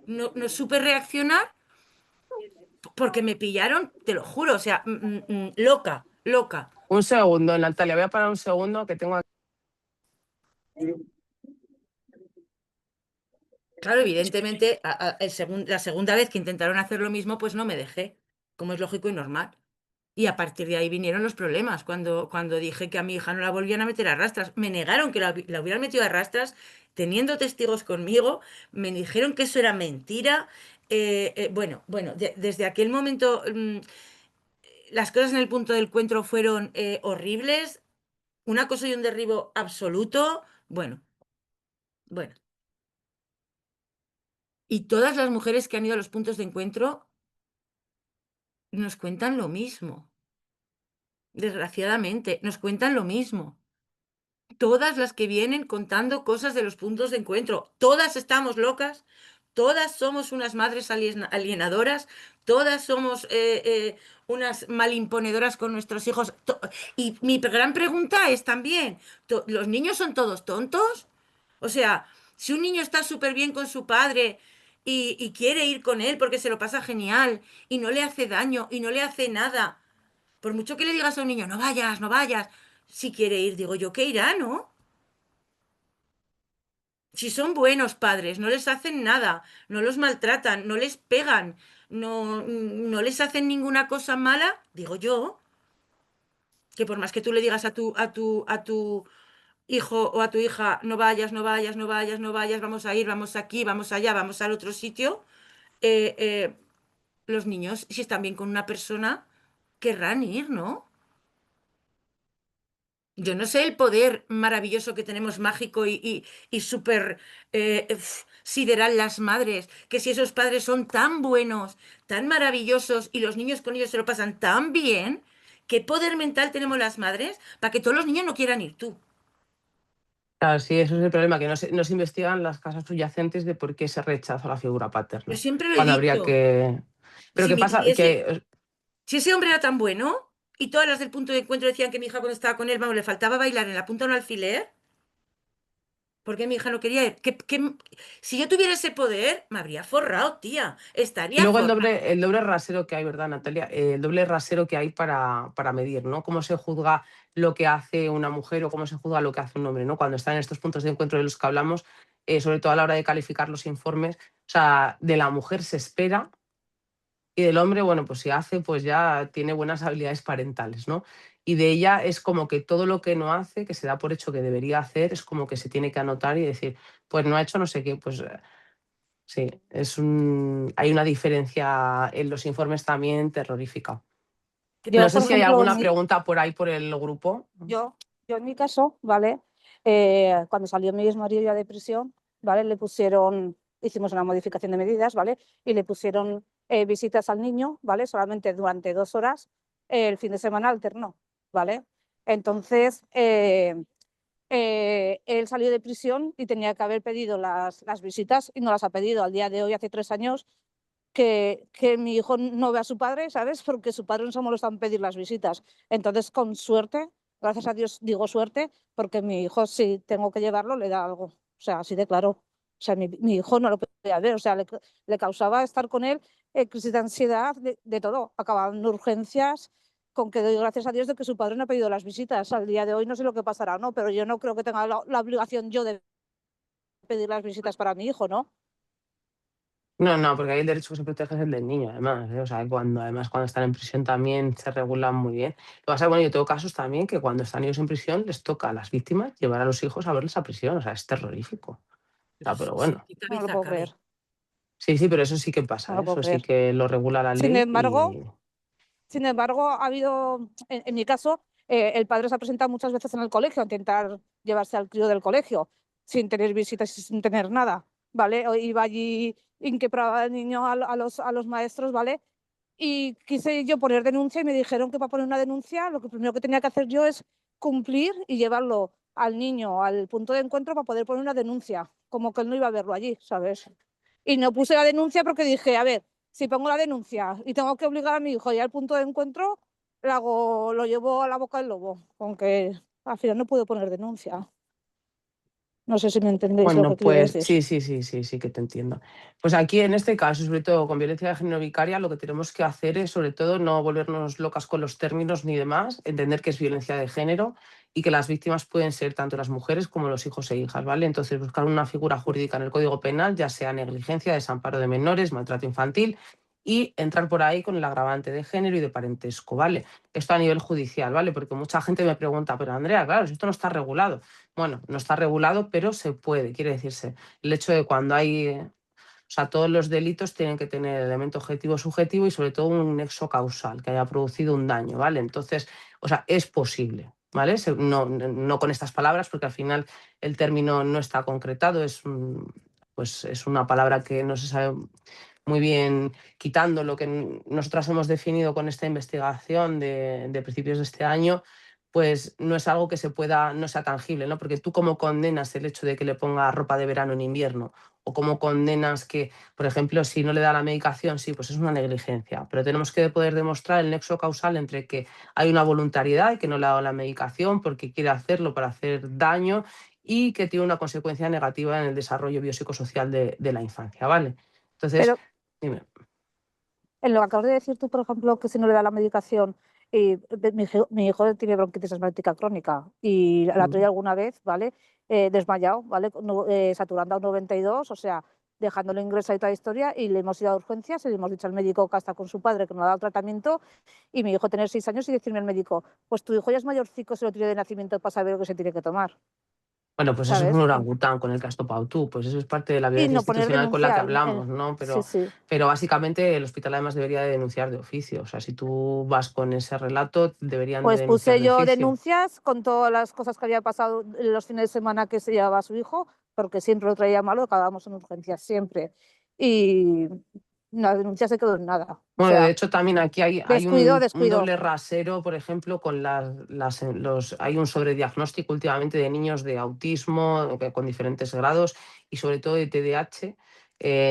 Speaker 1: no supe reaccionar porque me pillaron, te lo juro, o sea, loca, loca.
Speaker 2: un segundo, Natalia, voy a parar un segundo que tengo aquí.
Speaker 1: Claro, evidentemente, la segunda vez que intentaron hacer lo mismo, pues no me dejé, como es lógico y normal. Y a partir de ahí vinieron los problemas. Cuando dije que a mi hija no la volvían a meter a rastras, me negaron que la hubieran metido a rastras, teniendo testigos conmigo, me dijeron que eso era mentira. Bueno, desde aquel momento las cosas en el punto del encuentro fueron horribles, un acoso y un derribo absoluto. Bueno, bueno. Y todas las mujeres que han ido a los puntos de encuentro nos cuentan lo mismo. Desgraciadamente, nos cuentan lo mismo. Todas las que vienen contando cosas de los puntos de encuentro. Todas estamos locas, todas somos unas madres alienadoras, todas somos unas malimponedoras con nuestros hijos. Y mi gran pregunta es también, ¿los niños son todos tontos? O sea, si un niño está súper bien con su padre y quiere ir con él porque se lo pasa genial y no le hace daño y no le hace nada, por mucho que le digas a un niño, no vayas, no vayas, si quiere ir, digo yo que irá, ¿no? Si son buenos padres, no les hacen nada, no los maltratan, no les pegan, no les hacen ninguna cosa mala, digo yo, que por más que tú le digas a tu hijo o a tu hija, no vayas, no vayas, no vayas, no vayas, vamos a ir, vamos aquí, vamos allá, vamos al otro sitio, eh, eh, los niños, si están bien con una persona, querrán ir, ¿no? Yo no sé el poder maravilloso que tenemos mágico y súper sideral las madres, que si esos padres son tan buenos, tan maravillosos y los niños con ellos se lo pasan tan bien, ¿qué poder mental tenemos las madres para que todos los niños no quieran ir tú?
Speaker 2: Claro, sí, eso es el problema, que no se investigan las causas subyacentes de por qué se rechaza la figura
Speaker 1: Yo
Speaker 2: paterna.
Speaker 1: siempre lo he
Speaker 2: Cuando habría
Speaker 1: dicho,
Speaker 2: que... Pero
Speaker 1: si,
Speaker 2: ¿qué pasa?
Speaker 1: si ese hombre era tan bueno y todas las del punto de encuentro decían que mi hija cuando estaba con él, vamos, le faltaba bailar en la punta de un alfiler. ¿Por qué mi hija no quería ir? Si yo tuviera ese poder, me habría forrado, tía.
Speaker 2: Y
Speaker 1: Estaría
Speaker 2: luego
Speaker 1: forrada.
Speaker 2: el doble rasero que hay, ¿verdad, Natalia? El doble rasero que hay para medir, ¿no? Cómo se juzga lo que hace una mujer o cómo se juzga lo que hace un hombre, ¿no? Cuando están en estos puntos de encuentro de los que hablamos, sobre todo a la hora de calificar los informes, o sea, de la mujer se espera y del hombre, bueno, pues si hace, pues ya tiene buenas habilidades parentales, ¿no? Y de ella es como que todo lo que no hace, que se da por hecho que debería hacer, es como que se tiene que anotar y decir, pues no ha hecho no sé qué, pues sí, hay una diferencia en los informes también terrorífica. No
Speaker 3: Yo,
Speaker 2: sé
Speaker 3: por
Speaker 2: si hay
Speaker 3: ejemplo,
Speaker 2: alguna pregunta por ahí por el grupo.
Speaker 3: yo, yo en mi caso, ¿vale? Cuando salió mi exmarido ya de prisión, ¿vale? Hicimos una modificación de medidas, ¿vale? Y le pusieron visitas al niño, ¿vale? Solamente durante 2 horas, el fin de semana alterno, ¿vale? Entonces, él salió de prisión y tenía que haber pedido las visitas y no las ha pedido. Al día de hoy, hace 3 años, que mi hijo no ve a su padre, ¿sabes? Porque su padre no se molesta en pedir las visitas. Entonces, con suerte, gracias a Dios digo suerte, porque mi hijo, si tengo que llevarlo, le da algo. O sea, así de claro. O sea, mi hijo no lo podía ver, o sea, le causaba estar con él crisis de ansiedad, de todo. Acababan en urgencias, con que doy gracias a Dios de que su padre no ha pedido las visitas. Al día de hoy no sé lo que pasará, ¿no? Pero yo no creo que tenga la obligación yo de pedir las visitas para mi hijo, ¿no?
Speaker 2: No, no, porque ahí el derecho que se protege es el del niño, además. O sea, además cuando están en prisión también se regulan muy bien. Lo que pasa es que, bueno, yo tengo casos también que cuando están ellos en prisión les toca a las víctimas llevar a los hijos a verles a prisión. O sea, es terrorífico. O
Speaker 1: Pero
Speaker 2: sea, pero
Speaker 1: eso,
Speaker 2: bueno.
Speaker 1: ¿qué
Speaker 3: No lo
Speaker 1: cabeza
Speaker 3: puedo
Speaker 1: cabe?
Speaker 3: creer,
Speaker 2: Sí, sí, pero eso sí que
Speaker 3: no
Speaker 2: pasa,
Speaker 3: lo
Speaker 2: ¿eh?
Speaker 3: puedo
Speaker 2: Eso sí
Speaker 3: creer.
Speaker 2: que lo regula la
Speaker 3: Sin
Speaker 2: ley
Speaker 3: embargo,
Speaker 2: y...
Speaker 3: ha habido, en mi caso, el padre se ha presentado muchas veces en el colegio a intentar llevarse al crío del colegio, sin tener visitas y sin tener nada, ¿vale? Iba allí, inquebraba al niño a los maestros, ¿vale? Y quise yo poner denuncia y me dijeron que para poner una denuncia lo que primero que tenía que hacer yo es cumplir y llevarlo al niño al punto de encuentro para poder poner una denuncia, como que él no iba a verlo allí, ¿sabes? Y no puse la denuncia porque dije, a ver, si pongo la denuncia y tengo que obligar a mi hijo a ir al punto de encuentro, lo llevo a la boca del lobo, aunque al final no puedo poner denuncia. No sé si me entendéis lo que
Speaker 2: Bueno,
Speaker 3: quiero
Speaker 2: pues
Speaker 3: decir.
Speaker 2: sí que te entiendo. Pues aquí en este caso, sobre todo con violencia de género vicaria, lo que tenemos que hacer es sobre todo no volvernos locas con los términos ni demás, entender que es violencia de género y que las víctimas pueden ser tanto las mujeres como los hijos e hijas, ¿vale? Entonces buscar una figura jurídica en el Código Penal, ya sea negligencia, desamparo de menores, maltrato infantil y entrar por ahí con el agravante de género y de parentesco, ¿vale? Esto a nivel judicial, ¿vale? Porque mucha gente me pregunta, pero Andrea, claro, si esto no está regulado. Bueno, no está regulado, pero se puede, quiere decirse. El hecho de cuando hay, o sea, todos los delitos tienen que tener elemento objetivo subjetivo y sobre todo un nexo causal, que haya producido un daño, ¿vale? Entonces, o sea, es posible, ¿vale? No con estas palabras, porque al final el término no está concretado, pues es una palabra que no se sabe muy bien, quitando lo que nosotras hemos definido con esta investigación de principios de este año, pues no es algo que no sea tangible, ¿no? Porque tú cómo condenas el hecho de que le ponga ropa de verano en invierno, o cómo condenas que, por ejemplo, si no le da la medicación, sí, pues es una negligencia, pero tenemos que poder demostrar el nexo causal entre que hay una voluntariedad y que no le ha dado la medicación porque quiere hacerlo para hacer daño y que tiene una consecuencia negativa en el desarrollo biopsicosocial de la infancia, ¿vale? Entonces,
Speaker 3: Pero
Speaker 2: dime.
Speaker 3: en lo que acabas de decir tú, por ejemplo, que si no le da la medicación, mi hijo tiene bronquitis asmática crónica y la traía alguna vez, ¿vale? Desmayado, ¿vale? Saturando a un 92, o sea, dejándolo ingresado y toda la historia, y le hemos ido a urgencias y le hemos dicho al médico que hasta con su padre que no ha dado tratamiento, y mi hijo tener 6 años y decirme al médico, pues tu hijo ya es mayorcico, se lo tiene de nacimiento para saber lo que se tiene que tomar,
Speaker 2: Bueno, pues eso es un
Speaker 3: ¿sabes?
Speaker 2: orangután con el que has topado tú, pues eso es parte de la
Speaker 3: Y
Speaker 2: violencia
Speaker 3: no poner
Speaker 2: institucional con la que
Speaker 3: denuncia,
Speaker 2: hablamos, ¿no?
Speaker 3: sí, sí.
Speaker 2: Pero básicamente el hospital además debería de denunciar de oficio, o sea, si tú vas con ese relato, deberían de
Speaker 3: Pues
Speaker 2: denunciar
Speaker 3: puse
Speaker 2: de
Speaker 3: yo
Speaker 2: oficio.
Speaker 3: denuncias con todas las cosas que había pasado en los fines de semana que se llevaba a su hijo, porque siempre lo traía malo, acabábamos en urgencias, siempre. Y la denuncia se quedó en nada. O
Speaker 2: Bueno, de
Speaker 3: sea,
Speaker 2: hecho también aquí hay
Speaker 3: descuido,
Speaker 2: un
Speaker 3: descuido.
Speaker 2: doble rasero, por ejemplo, con hay un sobrediagnóstico últimamente de niños de autismo con diferentes grados y sobre todo de TDAH,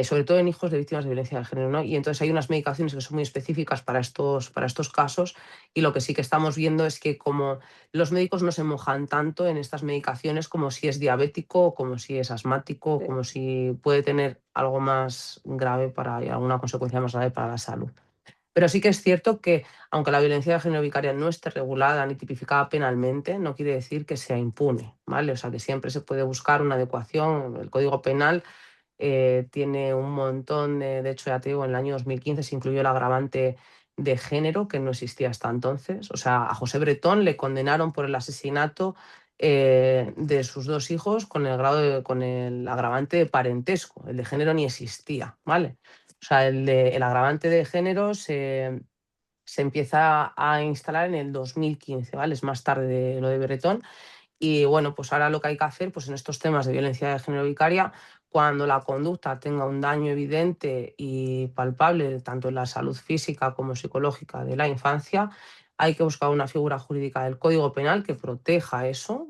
Speaker 2: sobre todo en hijos de víctimas de violencia de género, ¿no? Y entonces hay unas medicaciones que son muy específicas para estos casos, y lo que sí que estamos viendo es que como los médicos no se mojan tanto en estas medicaciones como si es diabético, como si es asmático,
Speaker 3: Sí.
Speaker 2: como si puede tener algo más grave y alguna consecuencia más grave para la salud. Pero sí que es cierto que, aunque la violencia de género vicaria no esté regulada ni tipificada penalmente, no quiere decir que sea impune, ¿vale? O sea, que siempre se puede buscar una adecuación. El Código Penal tiene un montón de hecho, ya te digo, en el año 2015 se incluyó el agravante de género, que no existía hasta entonces. O sea, a José Bretón le condenaron por el asesinato de sus 2 hijos con el agravante de parentesco. El de género ni existía, ¿vale? O sea, el agravante de género se empieza a instalar en el 2015, ¿vale? Es más tarde de lo de Bretón. Y bueno, pues ahora lo que hay que hacer, pues en estos temas de violencia de género vicaria, cuando la conducta tenga un daño evidente y palpable, tanto en la salud física como psicológica de la infancia, hay que buscar una figura jurídica del Código Penal que proteja eso,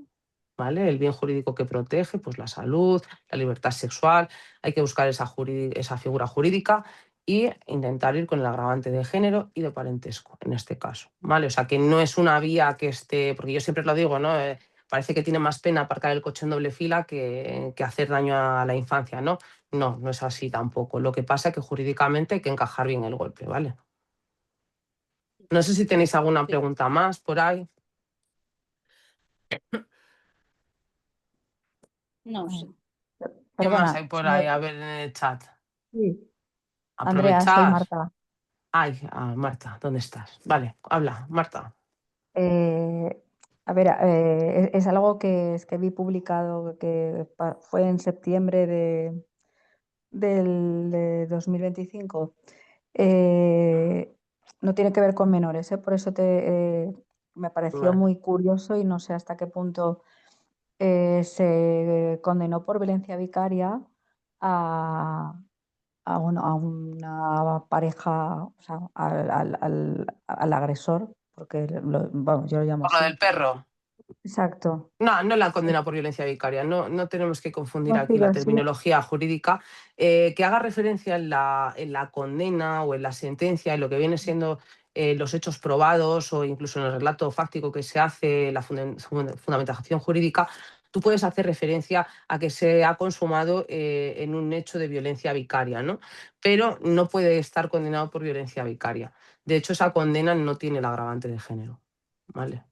Speaker 2: ¿vale? El bien jurídico que protege, pues la salud, la libertad sexual, hay que buscar esa figura jurídica y intentar ir con el agravante de género y de parentesco, en este caso, ¿vale? O sea, que no es una vía que esté, porque yo siempre lo digo, ¿no? Parece que tiene más pena aparcar el coche en doble fila que hacer daño a la infancia, ¿no? No, no es así tampoco. Lo que pasa es que jurídicamente hay que encajar bien el golpe, ¿vale? No sé si tenéis alguna
Speaker 1: Sí.
Speaker 2: pregunta más por ahí.
Speaker 1: No sé.
Speaker 2: ¿Qué más
Speaker 4: Perdona,
Speaker 2: hay por ahí? A ver en el chat.
Speaker 4: sí, Andrea, soy
Speaker 2: Aprovechar.
Speaker 4: Marta.
Speaker 2: Ay, Marta, ¿dónde estás? Vale, habla, Marta.
Speaker 4: Eh, a ver, es algo que vi publicado que fue en septiembre de 2025. No tiene que ver con menores, por eso me pareció
Speaker 2: Vale.
Speaker 4: muy curioso y no sé hasta qué punto se condenó por violencia vicaria a, a una pareja, o sea, al agresor, porque vamos, yo lo llamo
Speaker 2: Por lo del
Speaker 4: así.
Speaker 2: perro.
Speaker 4: Exacto.
Speaker 2: No, no la condena por violencia vicaria. No, no tenemos que confundir
Speaker 4: No, sí,
Speaker 2: aquí la
Speaker 4: sí.
Speaker 2: terminología jurídica. Que haga referencia en la condena o en la sentencia, en lo que viene siendo los hechos probados o incluso en el relato fáctico que se hace, la fundamentación jurídica, tú puedes hacer referencia a que se ha consumado en un hecho de violencia vicaria, ¿no? Pero no puede estar condenado por violencia vicaria. De hecho, esa condena no tiene el agravante de género, ¿vale?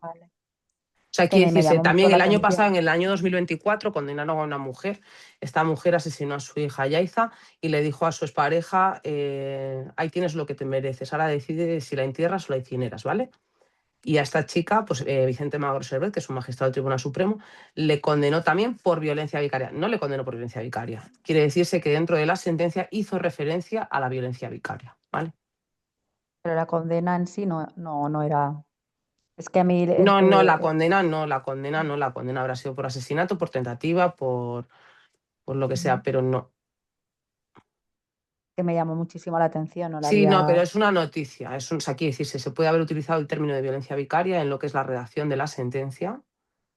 Speaker 4: Vale.
Speaker 2: O sea,
Speaker 4: Que
Speaker 2: quiere
Speaker 4: me
Speaker 2: decirse,
Speaker 4: llamó mucho
Speaker 2: también
Speaker 4: la
Speaker 2: el año pasado,
Speaker 4: atención.
Speaker 2: en el año 2024, condenaron a una mujer. Esta mujer asesinó a su hija Yaiza y le dijo a su expareja, ahí tienes lo que te mereces, ahora decide si la entierras o la incineras, ¿vale? Y a esta chica, pues Vicente Magro Servet, que es un magistrado del Tribunal Supremo, le condenó también por violencia vicaria. No le condenó por violencia vicaria. Quiere decirse que dentro de la sentencia hizo referencia a la violencia vicaria, ¿vale?
Speaker 4: Pero la condena en sí no era. Es que a mí
Speaker 2: No, no, la condena habrá sido por asesinato, por tentativa, por lo que sea, pero no.
Speaker 4: Que me llamó muchísimo la atención, no la
Speaker 2: Sí, no, pero
Speaker 4: había...
Speaker 2: es una noticia. O sea, quiere decirse, se puede haber utilizado el término de violencia vicaria en lo que es la redacción de la sentencia,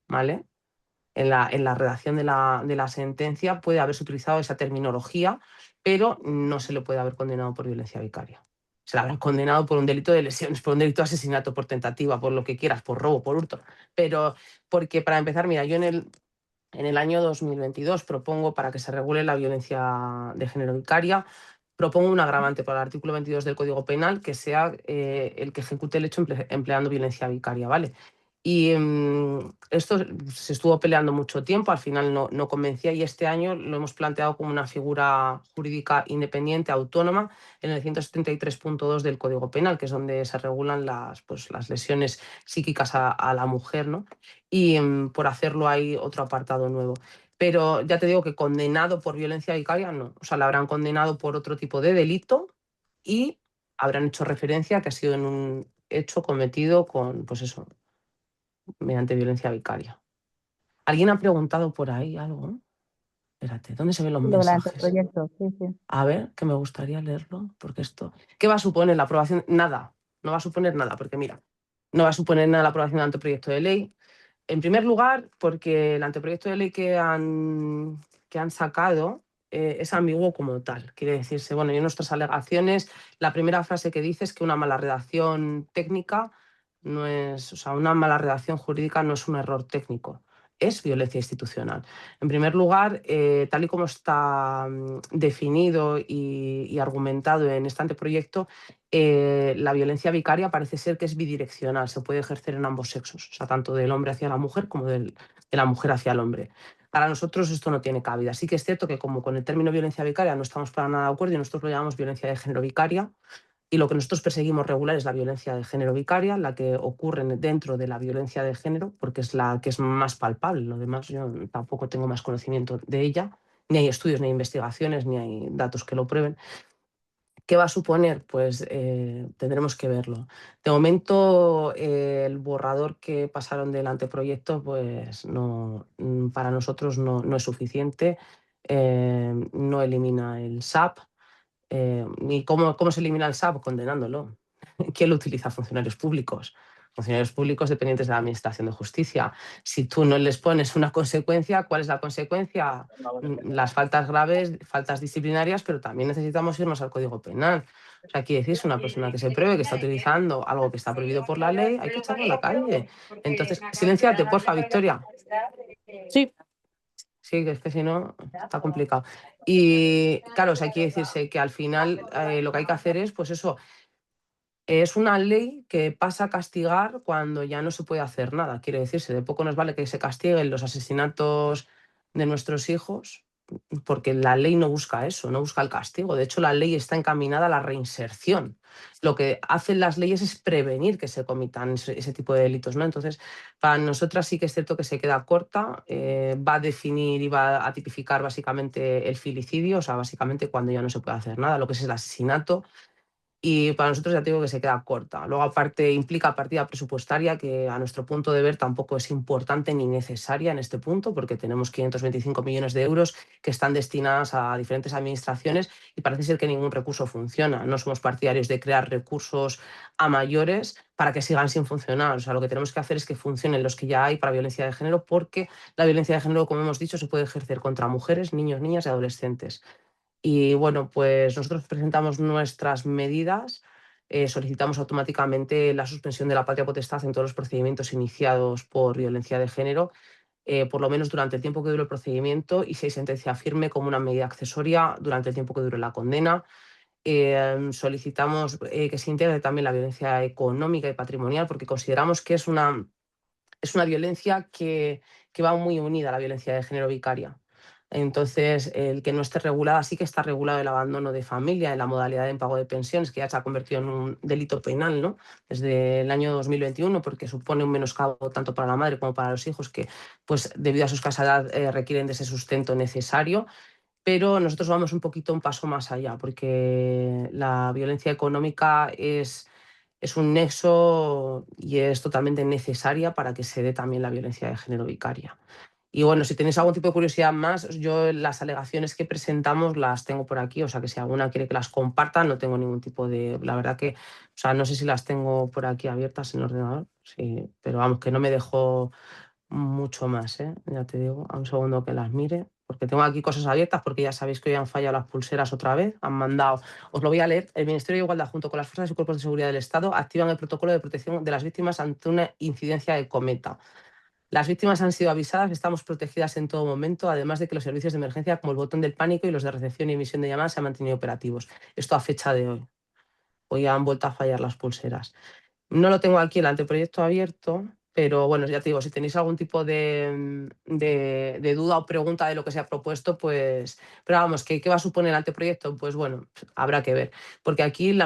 Speaker 2: ¿vale? En la redacción de la sentencia puede haberse utilizado esa terminología, pero no se le puede haber condenado por violencia vicaria. Se le habrán condenado por un delito de lesiones, por un delito de asesinato, por tentativa, por lo que quieras, por robo, por hurto. Pero, porque para empezar, mira, yo en el año 2022 propongo, para que se regule la violencia de género vicaria, propongo un agravante para el artículo 22 del Código Penal que sea el que ejecute el hecho empleando violencia vicaria, ¿vale? Y esto se estuvo peleando mucho tiempo, al final no convencía, y este año lo hemos planteado como una figura jurídica independiente, autónoma, en el 173.2 del Código Penal, que es donde se regulan las lesiones psíquicas a la mujer, ¿no? Y por hacerlo hay otro apartado nuevo. Pero ya te digo que condenado por violencia vicaria no. O sea, la habrán condenado por otro tipo de delito y habrán hecho referencia a que ha sido en un hecho cometido con, pues eso, mediante violencia vicaria. ¿Alguien ha preguntado por ahí algo? Espérate, ¿dónde se ven los
Speaker 4: Lo del
Speaker 2: mensajes?
Speaker 4: anteproyecto, sí, sí.
Speaker 2: A ver, que me gustaría leerlo, porque esto... ¿Qué va a suponer la aprobación? Nada, no va a suponer nada, porque mira, no va a suponer nada la aprobación del anteproyecto de ley. En primer lugar, porque el anteproyecto de ley que han sacado es ambiguo como tal. Quiere decirse, bueno, y en nuestras alegaciones, la primera frase que dice es que una mala redacción técnica no es, o sea, una mala redacción jurídica no es un error técnico, es violencia institucional. En primer lugar, tal y como está definido y argumentado en este anteproyecto, la violencia vicaria parece ser que es bidireccional, se puede ejercer en ambos sexos, o sea, tanto del hombre hacia la mujer como de la mujer hacia el hombre. Para nosotros esto no tiene cabida. Sí que es cierto que como con el término violencia vicaria no estamos para nada de acuerdo y nosotros lo llamamos violencia de género vicaria, y lo que nosotros perseguimos regular es la violencia de género vicaria, la que ocurre dentro de la violencia de género, porque es la que es más palpable. Lo demás yo tampoco tengo más conocimiento de ella, ni hay estudios, ni hay investigaciones, ni hay datos que lo prueben. ¿Qué va a suponer? Pues tendremos que verlo. De momento, el borrador que pasaron del anteproyecto, pues no, para nosotros no es suficiente. No elimina el SAP. ¿Y cómo se elimina el SAP? Condenándolo. ¿Quién lo utiliza? Funcionarios públicos. Funcionarios públicos dependientes de la Administración de Justicia. Si tú no les pones una consecuencia, ¿cuál es la consecuencia? Las faltas graves, faltas disciplinarias, pero también necesitamos irnos al Código Penal. O sea, quiere decir, es una persona que se pruebe que está utilizando algo que está prohibido por la ley, hay que echarlo a la calle. Entonces, silénciate, porfa, Victoria.
Speaker 3: Sí.
Speaker 2: Sí, que es que si no, está complicado. Y claro, o sea, quiere decirse que al final lo que hay que hacer es, pues eso, es una ley que pasa a castigar cuando ya no se puede hacer nada. Quiere decirse, de poco nos vale que se castiguen los asesinatos de nuestros hijos, porque la ley no busca eso, no busca el castigo. De hecho, la ley está encaminada a la reinserción. Lo que hacen las leyes es prevenir que se comitan ese tipo de delitos, ¿no? Entonces, para nosotras sí que es cierto que se queda corta, va a definir y va a tipificar básicamente el filicidio, o sea, básicamente cuando ya no se puede hacer nada, lo que es el asesinato. Y para nosotros ya te digo que se queda corta. Luego, aparte, implica partida presupuestaria que a nuestro punto de ver tampoco es importante ni necesaria en este punto, porque tenemos 525 millones de euros que están destinadas a diferentes administraciones y parece ser que ningún recurso funciona. No somos partidarios de crear recursos a mayores para que sigan sin funcionar. O sea, lo que tenemos que hacer es que funcionen los que ya hay para violencia de género, porque la violencia de género, como hemos dicho, se puede ejercer contra mujeres, niños, niñas y adolescentes. Y bueno, pues nosotros presentamos nuestras medidas, solicitamos automáticamente la suspensión de la patria potestad en todos los procedimientos iniciados por violencia de género, por lo menos durante el tiempo que dure el procedimiento, y si hay sentencia firme como una medida accesoria durante el tiempo que dure la condena. Solicitamos que se integre también la violencia económica y patrimonial, porque consideramos que es una violencia que va muy unida a la violencia de género vicaria. Entonces, el que no esté regulada, sí que está regulado el abandono de familia en la modalidad de impago de pensiones, que ya se ha convertido en un delito penal, ¿no? Desde el año 2021, porque supone un menoscabo tanto para la madre como para los hijos que, pues, debido a su escasa edad, requieren de ese sustento necesario. Pero nosotros vamos un paso más allá, porque la violencia económica es un nexo y es totalmente necesaria para que se dé también la violencia de género vicaria. Y bueno, si tenéis algún tipo de curiosidad más, yo las alegaciones que presentamos las tengo por aquí, o sea que si alguna quiere que las comparta, no tengo ningún tipo de... La verdad que, o sea, no sé si las tengo por aquí abiertas en el ordenador, sí, pero vamos, que no me dejo mucho más, ¿eh? Ya te digo, a un segundo que las mire, porque tengo aquí cosas abiertas, porque ya sabéis que hoy han fallado las pulseras otra vez, han mandado, os lo voy a leer, el Ministerio de Igualdad junto con las fuerzas y cuerpos de seguridad del Estado activan el protocolo de protección de las víctimas ante una incidencia de cometa. Las víctimas han sido avisadas, estamos protegidas en todo momento, además de que los servicios de emergencia como el botón del pánico y los de recepción y emisión de llamadas se han mantenido operativos. Esto a fecha de hoy. Hoy han vuelto a fallar las pulseras. No lo tengo aquí el anteproyecto abierto, pero bueno, ya te digo, si tenéis algún tipo de duda o pregunta de lo que se ha propuesto, pues... Pero vamos, ¿qué va a suponer el anteproyecto? Pues bueno, habrá que ver. Porque aquí el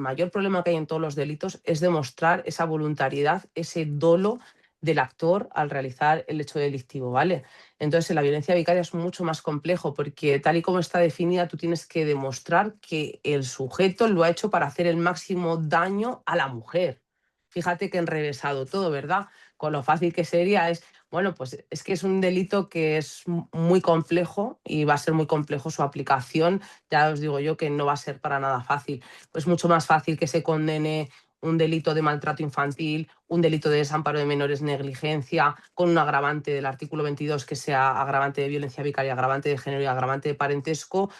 Speaker 2: mayor problema que hay en todos los delitos es demostrar esa voluntariedad, ese dolo del actor al realizar el hecho delictivo, ¿vale? Entonces, en la violencia vicaria es mucho más complejo porque tal y como está definida, tú tienes que demostrar que el sujeto lo ha hecho para hacer el máximo daño a la mujer. Fíjate que enrevesado todo, ¿verdad? Con lo fácil que sería es, bueno, pues es que es un delito que es muy complejo y va a ser muy complejo su aplicación. Ya os digo yo que no va a ser para nada fácil. Es mucho más fácil que se condene un delito de maltrato infantil, un delito de desamparo de menores, negligencia, con un agravante del artículo 22 que sea agravante de violencia vicaria, agravante de género y agravante de parentesco,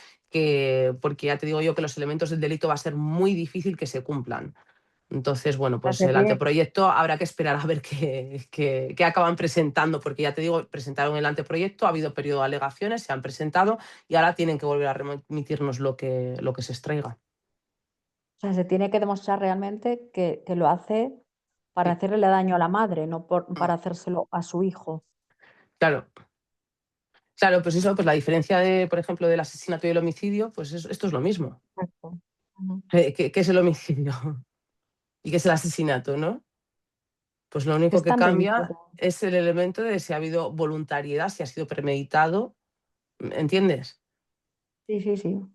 Speaker 2: porque ya te digo yo que los elementos del delito va a ser muy difícil que se cumplan. Entonces, bueno,
Speaker 4: O sea,
Speaker 2: pues el anteproyecto habrá que esperar a ver qué acaban presentando, porque ya te digo, presentaron el anteproyecto, ha habido periodo de alegaciones, se han presentado y ahora tienen que volver a remitirnos lo que se extraiga.
Speaker 4: O sea, se tiene que demostrar realmente que lo hace para
Speaker 2: Sí,
Speaker 4: hacerle daño a la madre, no para hacérselo a su hijo.
Speaker 2: claro. Claro, pues eso, pues la diferencia de, por ejemplo, del asesinato y el homicidio, pues esto es lo mismo.
Speaker 4: Exacto. Ujú.
Speaker 2: ¿Qué es el homicidio? ¿Y qué es el asesinato, no? Pues lo único que
Speaker 4: Están
Speaker 2: cambia
Speaker 4: reñidos.
Speaker 2: es el elemento de si ha habido voluntariedad, si ha sido premeditado, ¿entiendes?
Speaker 4: Sí, sí, sí.
Speaker 2: O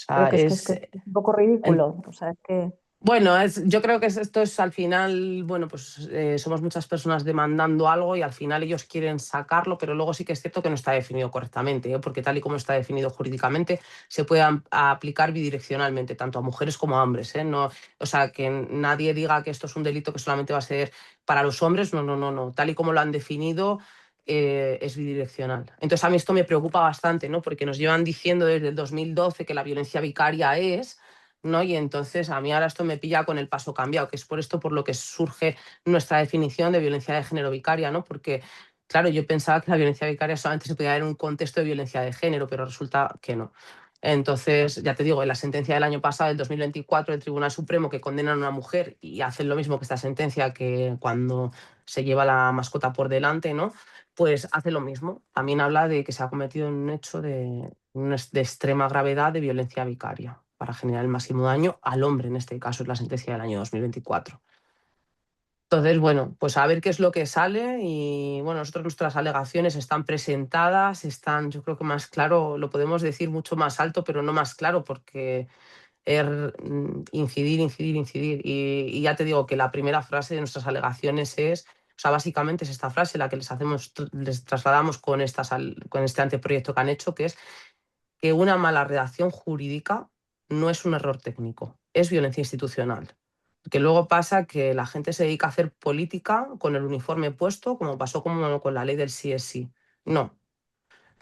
Speaker 4: Pero
Speaker 2: sea,
Speaker 4: que es un poco ridículo. O sea, es que
Speaker 2: bueno, yo creo que esto es al final, bueno, pues somos muchas personas demandando algo y al final ellos quieren sacarlo, pero luego sí que es cierto que no está definido correctamente, ¿eh? Porque tal y como está definido jurídicamente, se puede aplicar bidireccionalmente, tanto a mujeres como a hombres, ¿eh? No, o sea, que nadie diga que esto es un delito que solamente va a ser para los hombres, no, no, no, no. Tal y como lo han definido, es bidireccional. Entonces a mí esto me preocupa bastante, ¿no? Porque nos llevan diciendo desde el 2012 que la violencia vicaria es... ¿no? Y entonces a mí ahora esto me pilla con el paso cambiado, que es por esto por lo que surge nuestra definición de violencia de género vicaria, ¿no? Porque, claro, yo pensaba que la violencia vicaria solamente se podía dar en un contexto de violencia de género, pero resulta que no. Entonces, ya te digo, en la sentencia del año pasado, del 2024, del Tribunal Supremo, que condenan a una mujer y hacen lo mismo que esta sentencia, que cuando se lleva la mascota por delante, ¿no? Pues hace lo mismo. También habla de que se ha cometido un hecho de extrema gravedad de violencia vicaria para generar el máximo daño al hombre, en este caso es la sentencia del año 2024. Entonces, bueno, pues a ver qué es lo que sale y bueno, nuestras alegaciones están presentadas, están, yo creo que más claro, lo podemos decir mucho más alto, pero no más claro porque es incidir, incidir, incidir. Y ya te digo que la primera frase de nuestras alegaciones es, o sea, básicamente es esta frase la que les trasladamos con este anteproyecto que han hecho, que es que una mala redacción jurídica no es un error técnico, es violencia institucional. Que luego pasa que la gente se dedica a hacer política con el uniforme puesto, como pasó con la ley del sí es sí. No,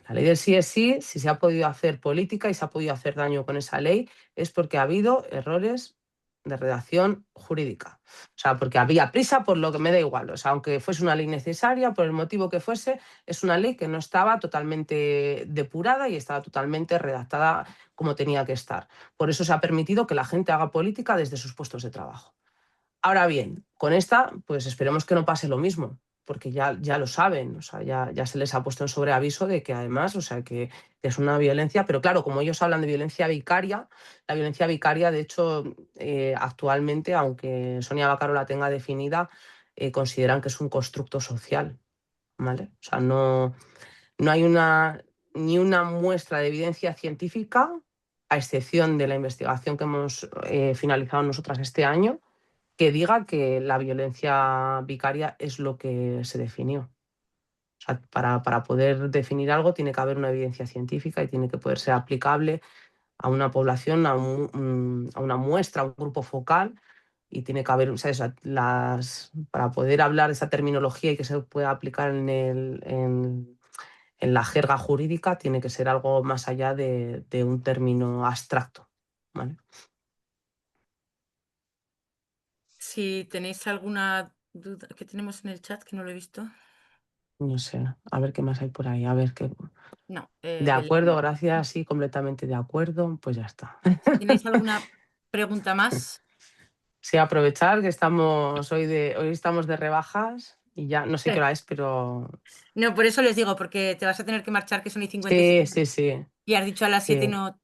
Speaker 2: la ley del sí es sí, si se ha podido hacer política y se ha podido hacer daño con esa ley, es porque ha habido errores de redacción jurídica. O sea, porque había prisa, por lo que me da igual. O sea, aunque fuese una ley necesaria, por el motivo que fuese, es una ley que no estaba totalmente depurada y estaba totalmente redactada como tenía que estar. Por eso se ha permitido que la gente haga política desde sus puestos de trabajo. Ahora bien, con esta, pues esperemos que no pase lo mismo, porque ya lo saben, o sea, ya se les ha puesto en sobreaviso de que además, o sea, que es una violencia, pero claro, como ellos hablan de violencia vicaria, la violencia vicaria, de hecho, actualmente, aunque Sonia Bacaro la tenga definida, consideran que es un constructo social, ¿vale? O sea, no hay ni una muestra de evidencia científica, a excepción de la investigación que hemos finalizado nosotras este año, que diga que la violencia vicaria es lo que se definió. O sea, para poder definir algo tiene que haber una evidencia científica y tiene que poder ser aplicable a una población, a una muestra, a un grupo focal, y tiene que haber, ¿sabes? Para poder hablar de esa terminología y que se pueda aplicar en la jerga jurídica, tiene que ser algo más allá de un término abstracto, ¿vale?
Speaker 1: Si tenéis alguna duda que tenemos en el chat que no lo he visto.
Speaker 2: No sé, a ver qué más hay por ahí, a ver qué...
Speaker 1: No,
Speaker 2: De acuerdo,
Speaker 1: Belén,
Speaker 2: gracias, sí, completamente de acuerdo, pues ya está.
Speaker 1: ¿tenéis alguna pregunta más?
Speaker 2: Sí, aprovechar que hoy estamos de rebajas y ya no sé qué hora es, pero
Speaker 1: No, por eso les digo, porque te vas a tener que marchar, que son y
Speaker 2: sí,
Speaker 1: 57.
Speaker 2: sí, sí,
Speaker 1: Y has dicho a las 7 y
Speaker 2: sí.
Speaker 1: no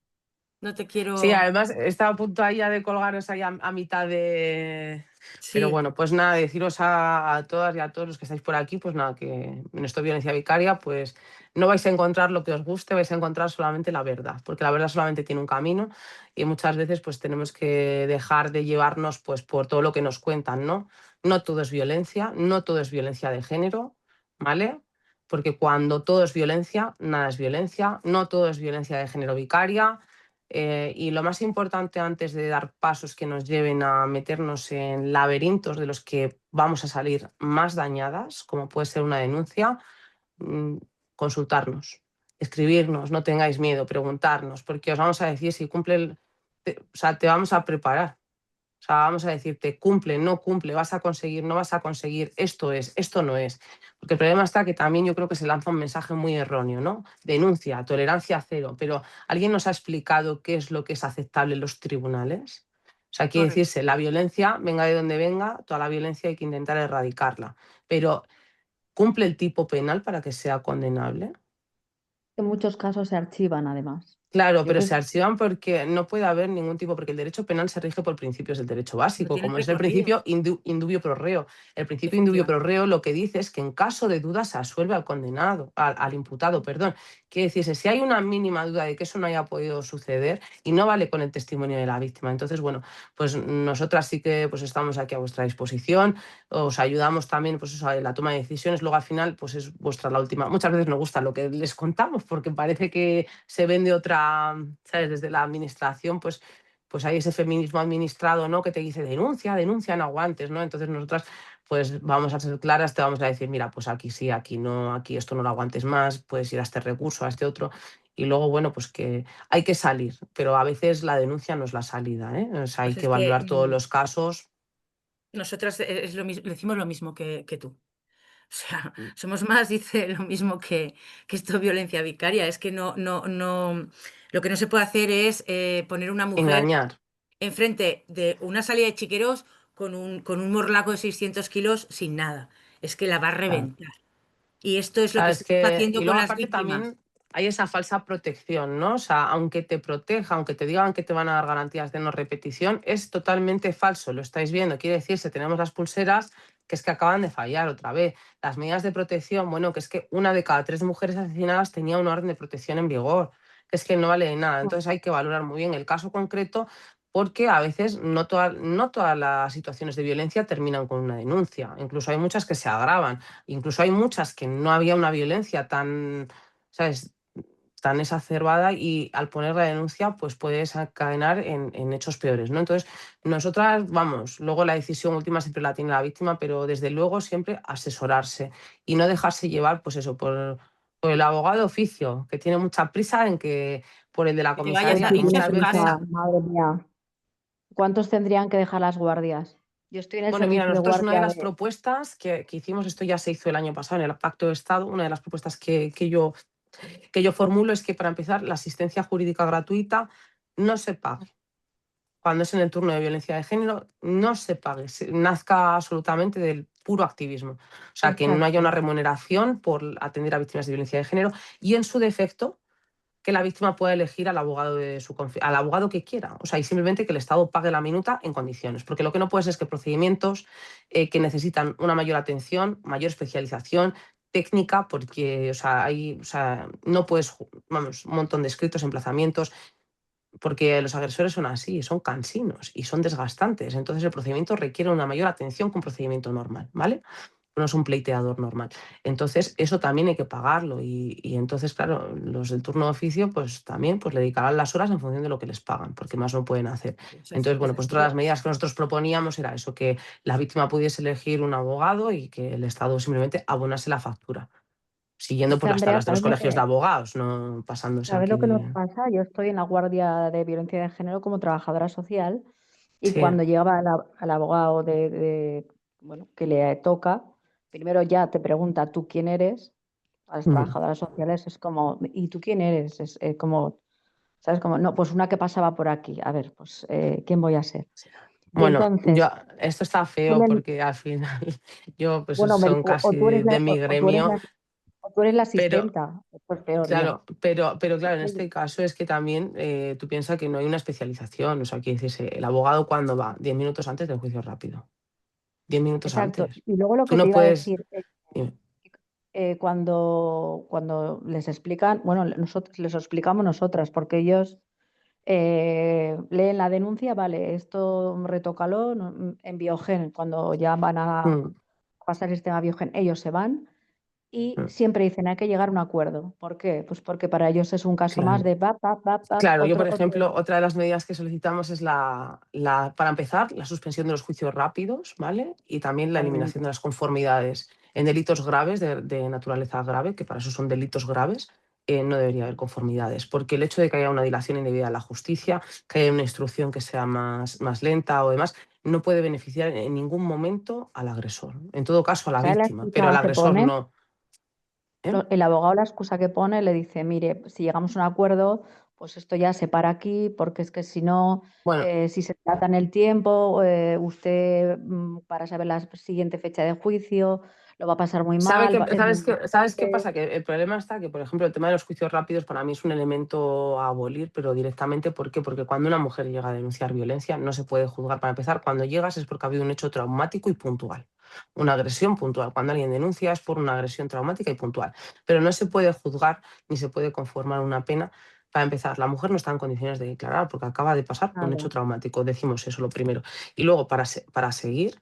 Speaker 1: te
Speaker 2: Sí,
Speaker 1: quiero.
Speaker 2: además estaba a punto ahí ya de colgaros ahí a mitad de... Pero
Speaker 1: Sí,
Speaker 2: bueno, pues nada, deciros a todas y a todos los que estáis por aquí, pues nada, que en esto violencia vicaria, pues no vais a encontrar lo que os guste, vais a encontrar solamente la verdad, porque la verdad solamente tiene un camino y muchas veces pues tenemos que dejar de llevarnos pues por todo lo que nos cuentan, ¿no? No todo es violencia, no todo es violencia de género, ¿vale? Porque cuando todo es violencia, nada es violencia, no todo es violencia de género vicaria. Y lo más importante antes de dar pasos que nos lleven a meternos en laberintos de los que vamos a salir más dañadas, como puede ser una denuncia, mm, consultarnos, escribirnos, no tengáis miedo, preguntarnos, porque os vamos a decir si cumple, o sea, te vamos a preparar. O sea, vamos a decirte, cumple, no cumple, vas a conseguir, no vas a conseguir, esto es, esto no es. Porque el problema está que también yo creo que se lanza un mensaje muy erróneo, ¿no? Denuncia, tolerancia cero, pero ¿alguien nos ha explicado qué es lo que es aceptable en los tribunales? O sea, quiere
Speaker 1: correcto.
Speaker 2: decirse, la violencia, venga de donde venga, toda la violencia hay que intentar erradicarla. Pero ¿cumple el tipo penal para que sea condenable?
Speaker 4: En muchos casos se archivan, además.
Speaker 2: Claro,
Speaker 4: Yo
Speaker 2: pero
Speaker 4: que
Speaker 2: se
Speaker 4: sé,
Speaker 2: archivan porque no puede haber ningún tipo, porque el derecho penal se rige por principios del derecho
Speaker 1: No
Speaker 2: básico,
Speaker 1: tienen
Speaker 2: como es el
Speaker 1: recorrido,
Speaker 2: principio indubio pro reo. El principio indubio pro
Speaker 1: efectivamente.
Speaker 2: reo lo que dice es que en caso de duda se absuelve al condenado, al imputado, perdón. Quiere decirse, si hay una mínima duda de que eso no haya podido suceder y no vale con el testimonio de la víctima. Entonces, bueno, pues nosotras sí que pues estamos aquí a vuestra disposición, os ayudamos también pues eso, en la toma de decisiones, luego al final pues es vuestra la última. Muchas veces nos gusta lo que les contamos porque parece que se vende otra, ¿sabes? Desde la administración, pues hay ese feminismo administrado, ¿no? Que te dice denuncia, denuncia, no aguantes, ¿no? Entonces nosotras pues vamos a ser claras, te vamos a decir, mira, pues aquí sí, aquí no, aquí esto no lo aguantes más, puedes ir a este recurso, a este otro. Y luego, bueno, pues que hay que salir, pero a veces la denuncia no es la salida, ¿eh? O sea, hay
Speaker 1: Pues
Speaker 2: que
Speaker 1: es que
Speaker 2: valorar todos los casos.
Speaker 1: nosotras es lo mismo, decimos lo mismo que tú. O sea, somos más, dice lo mismo que esto violencia vicaria. Es que no, lo que no se puede hacer es poner una mujer
Speaker 2: Engañar.
Speaker 1: enfrente de una salida de chiqueros con un morlaco de 600 kilos sin nada. Es que la va a
Speaker 2: Claro.
Speaker 1: reventar. Y esto es lo que
Speaker 2: Sabes
Speaker 1: estamos
Speaker 2: que,
Speaker 1: haciendo
Speaker 2: y
Speaker 1: con
Speaker 2: luego
Speaker 1: las
Speaker 2: aparte
Speaker 1: víctimas.
Speaker 2: también hay esa falsa protección, ¿no? O sea, aunque te proteja, aunque te digan que te van a dar garantías de no repetición, es totalmente falso, lo estáis viendo. Quiere decirse, tenemos las pulseras que es que acaban de fallar otra vez. Las medidas de protección, bueno, que es que una de cada 3 mujeres asesinadas tenía una orden de protección en vigor, que es que no vale de nada. Entonces hay que valorar muy bien el caso concreto porque a veces no todas las situaciones de violencia terminan con una denuncia. Incluso hay muchas que se agravan. Incluso hay muchas que no había una violencia tan, ¿sabes?, tan exacerbada y al poner la denuncia pues puede desencadenar en hechos peores, ¿no? Entonces, nosotras, vamos, luego la decisión última siempre la tiene la víctima, pero desde luego siempre asesorarse y no dejarse llevar, pues eso, por el abogado de oficio, que tiene mucha prisa en que, por el de la
Speaker 1: Que te vayas
Speaker 2: comisaría,
Speaker 1: a
Speaker 2: que
Speaker 1: irse a
Speaker 2: muchas
Speaker 1: su
Speaker 2: veces...
Speaker 4: prisa,
Speaker 1: casa.
Speaker 4: madre mía. ¿Cuántos tendrían que dejar las guardias? Yo estoy en el
Speaker 2: Bueno, mira,
Speaker 4: servicio de
Speaker 2: nosotros una de
Speaker 4: guardia
Speaker 2: las
Speaker 4: de...
Speaker 2: propuestas que hicimos, esto ya se hizo el año pasado en el Pacto de Estado, una de las propuestas que yo formulo es que, para empezar, la asistencia jurídica gratuita no se pague. Cuando es en el turno de violencia de género, no se pague, nazca absolutamente del puro activismo. O sea, que no haya
Speaker 4: Exacto.
Speaker 2: una remuneración por atender a víctimas de violencia de género y, en su defecto, que la víctima pueda elegir al abogado al abogado que quiera. O sea, y simplemente que el Estado pague la minuta en condiciones. Porque lo que no puede ser es que procedimientos que necesitan una mayor atención, mayor especialización técnica, porque, o sea, no puedes, vamos, un montón de escritos, emplazamientos. porque los agresores son así, son cansinos y son desgastantes. Entonces el procedimiento requiere una mayor atención que un procedimiento normal, ¿vale? No es un pleiteador normal. Entonces eso también hay que pagarlo y entonces, claro, los del turno de oficio pues también pues, le dedicarán las horas en función de lo que les pagan, porque más no pueden hacer. Entonces, bueno, pues otra de las medidas que nosotros proponíamos era eso, que la víctima pudiese elegir un abogado y que el Estado simplemente abonase la factura, siguiendo
Speaker 4: Es que
Speaker 2: por las
Speaker 4: Andrea,
Speaker 2: tablas de los colegios de abogados, no pasándose
Speaker 4: ¿sabes
Speaker 2: aquí
Speaker 4: lo que nos
Speaker 2: de...
Speaker 4: pasa? Yo estoy en la Guardia de Violencia de Género como trabajadora social y
Speaker 2: Sí.
Speaker 4: cuando llegaba al abogado bueno, que le toca, primero ya te pregunta tú quién eres. A las
Speaker 2: Mm.
Speaker 4: trabajadoras sociales es como, ¿y tú quién eres? Es como, ¿sabes? Como, no, pues una que pasaba por aquí. A ver, pues, ¿quién voy a ser? Y
Speaker 2: Bueno,
Speaker 4: entonces,
Speaker 2: esto está feo
Speaker 4: suelen,
Speaker 2: porque al final yo pues
Speaker 4: bueno,
Speaker 2: son
Speaker 4: o tú
Speaker 2: casi
Speaker 4: eres
Speaker 2: de mi gremio,
Speaker 4: o tú eres la
Speaker 2: pero
Speaker 4: asistenta, pues peor ya.
Speaker 2: claro, pero claro, en este caso es que también tú piensas que no hay una especialización, o sea, quiere decirse, el abogado cuando va 10 minutos antes del juicio rápido, 10 minutos
Speaker 4: Exacto.
Speaker 2: antes.
Speaker 4: Y luego lo
Speaker 2: Tú
Speaker 4: que te
Speaker 2: no
Speaker 4: iba a
Speaker 2: puedes...
Speaker 4: decir,
Speaker 2: Dime.
Speaker 4: cuando les explican, bueno, nosotros les explicamos nosotras, porque ellos leen la denuncia, vale, esto retócalo en Biogen, cuando ya van a
Speaker 2: Mm,
Speaker 4: pasar el sistema Biogen, ellos se van y
Speaker 2: mm,
Speaker 4: siempre dicen hay que llegar a un acuerdo. ¿Por qué? Pues porque para ellos es un caso más
Speaker 2: claro.
Speaker 4: de
Speaker 2: Claro, yo, por
Speaker 4: otro.
Speaker 2: ejemplo, otra de las medidas que solicitamos es para empezar, la suspensión de los juicios rápidos, ¿vale? Y también la eliminación de las conformidades en delitos graves, de naturaleza grave, que para eso son delitos graves, no debería haber conformidades, porque el hecho de que haya una dilación indebida de la justicia, que haya una instrucción que sea más lenta o demás, no puede beneficiar en ningún momento al agresor, en todo caso a la
Speaker 4: ¿Sabes la
Speaker 2: víctima, pero al
Speaker 4: excusa que
Speaker 2: agresor
Speaker 4: pone?
Speaker 2: no. ¿Eh?
Speaker 4: El abogado la excusa que pone le dice, mire, si llegamos a un acuerdo, pues esto ya se para aquí, porque es que si no,
Speaker 2: Bueno,
Speaker 4: si se trata en el tiempo, usted para saber la siguiente fecha de juicio lo va a pasar muy mal.
Speaker 2: ¿Sabes qué pasa? Que el problema está que, por ejemplo, el tema de los juicios rápidos para mí es un elemento a abolir, pero directamente, ¿por qué? Porque cuando una mujer llega a denunciar violencia no se puede juzgar. Para empezar, cuando llegas es porque ha habido un hecho traumático y puntual, una agresión puntual. Cuando alguien denuncia es por una agresión traumática y puntual, pero no se puede juzgar ni se puede conformar una pena. Para empezar, la mujer no está en condiciones de declarar porque acaba de pasar un hecho
Speaker 4: Claro.
Speaker 2: traumático, decimos eso lo primero. Y luego, para seguir,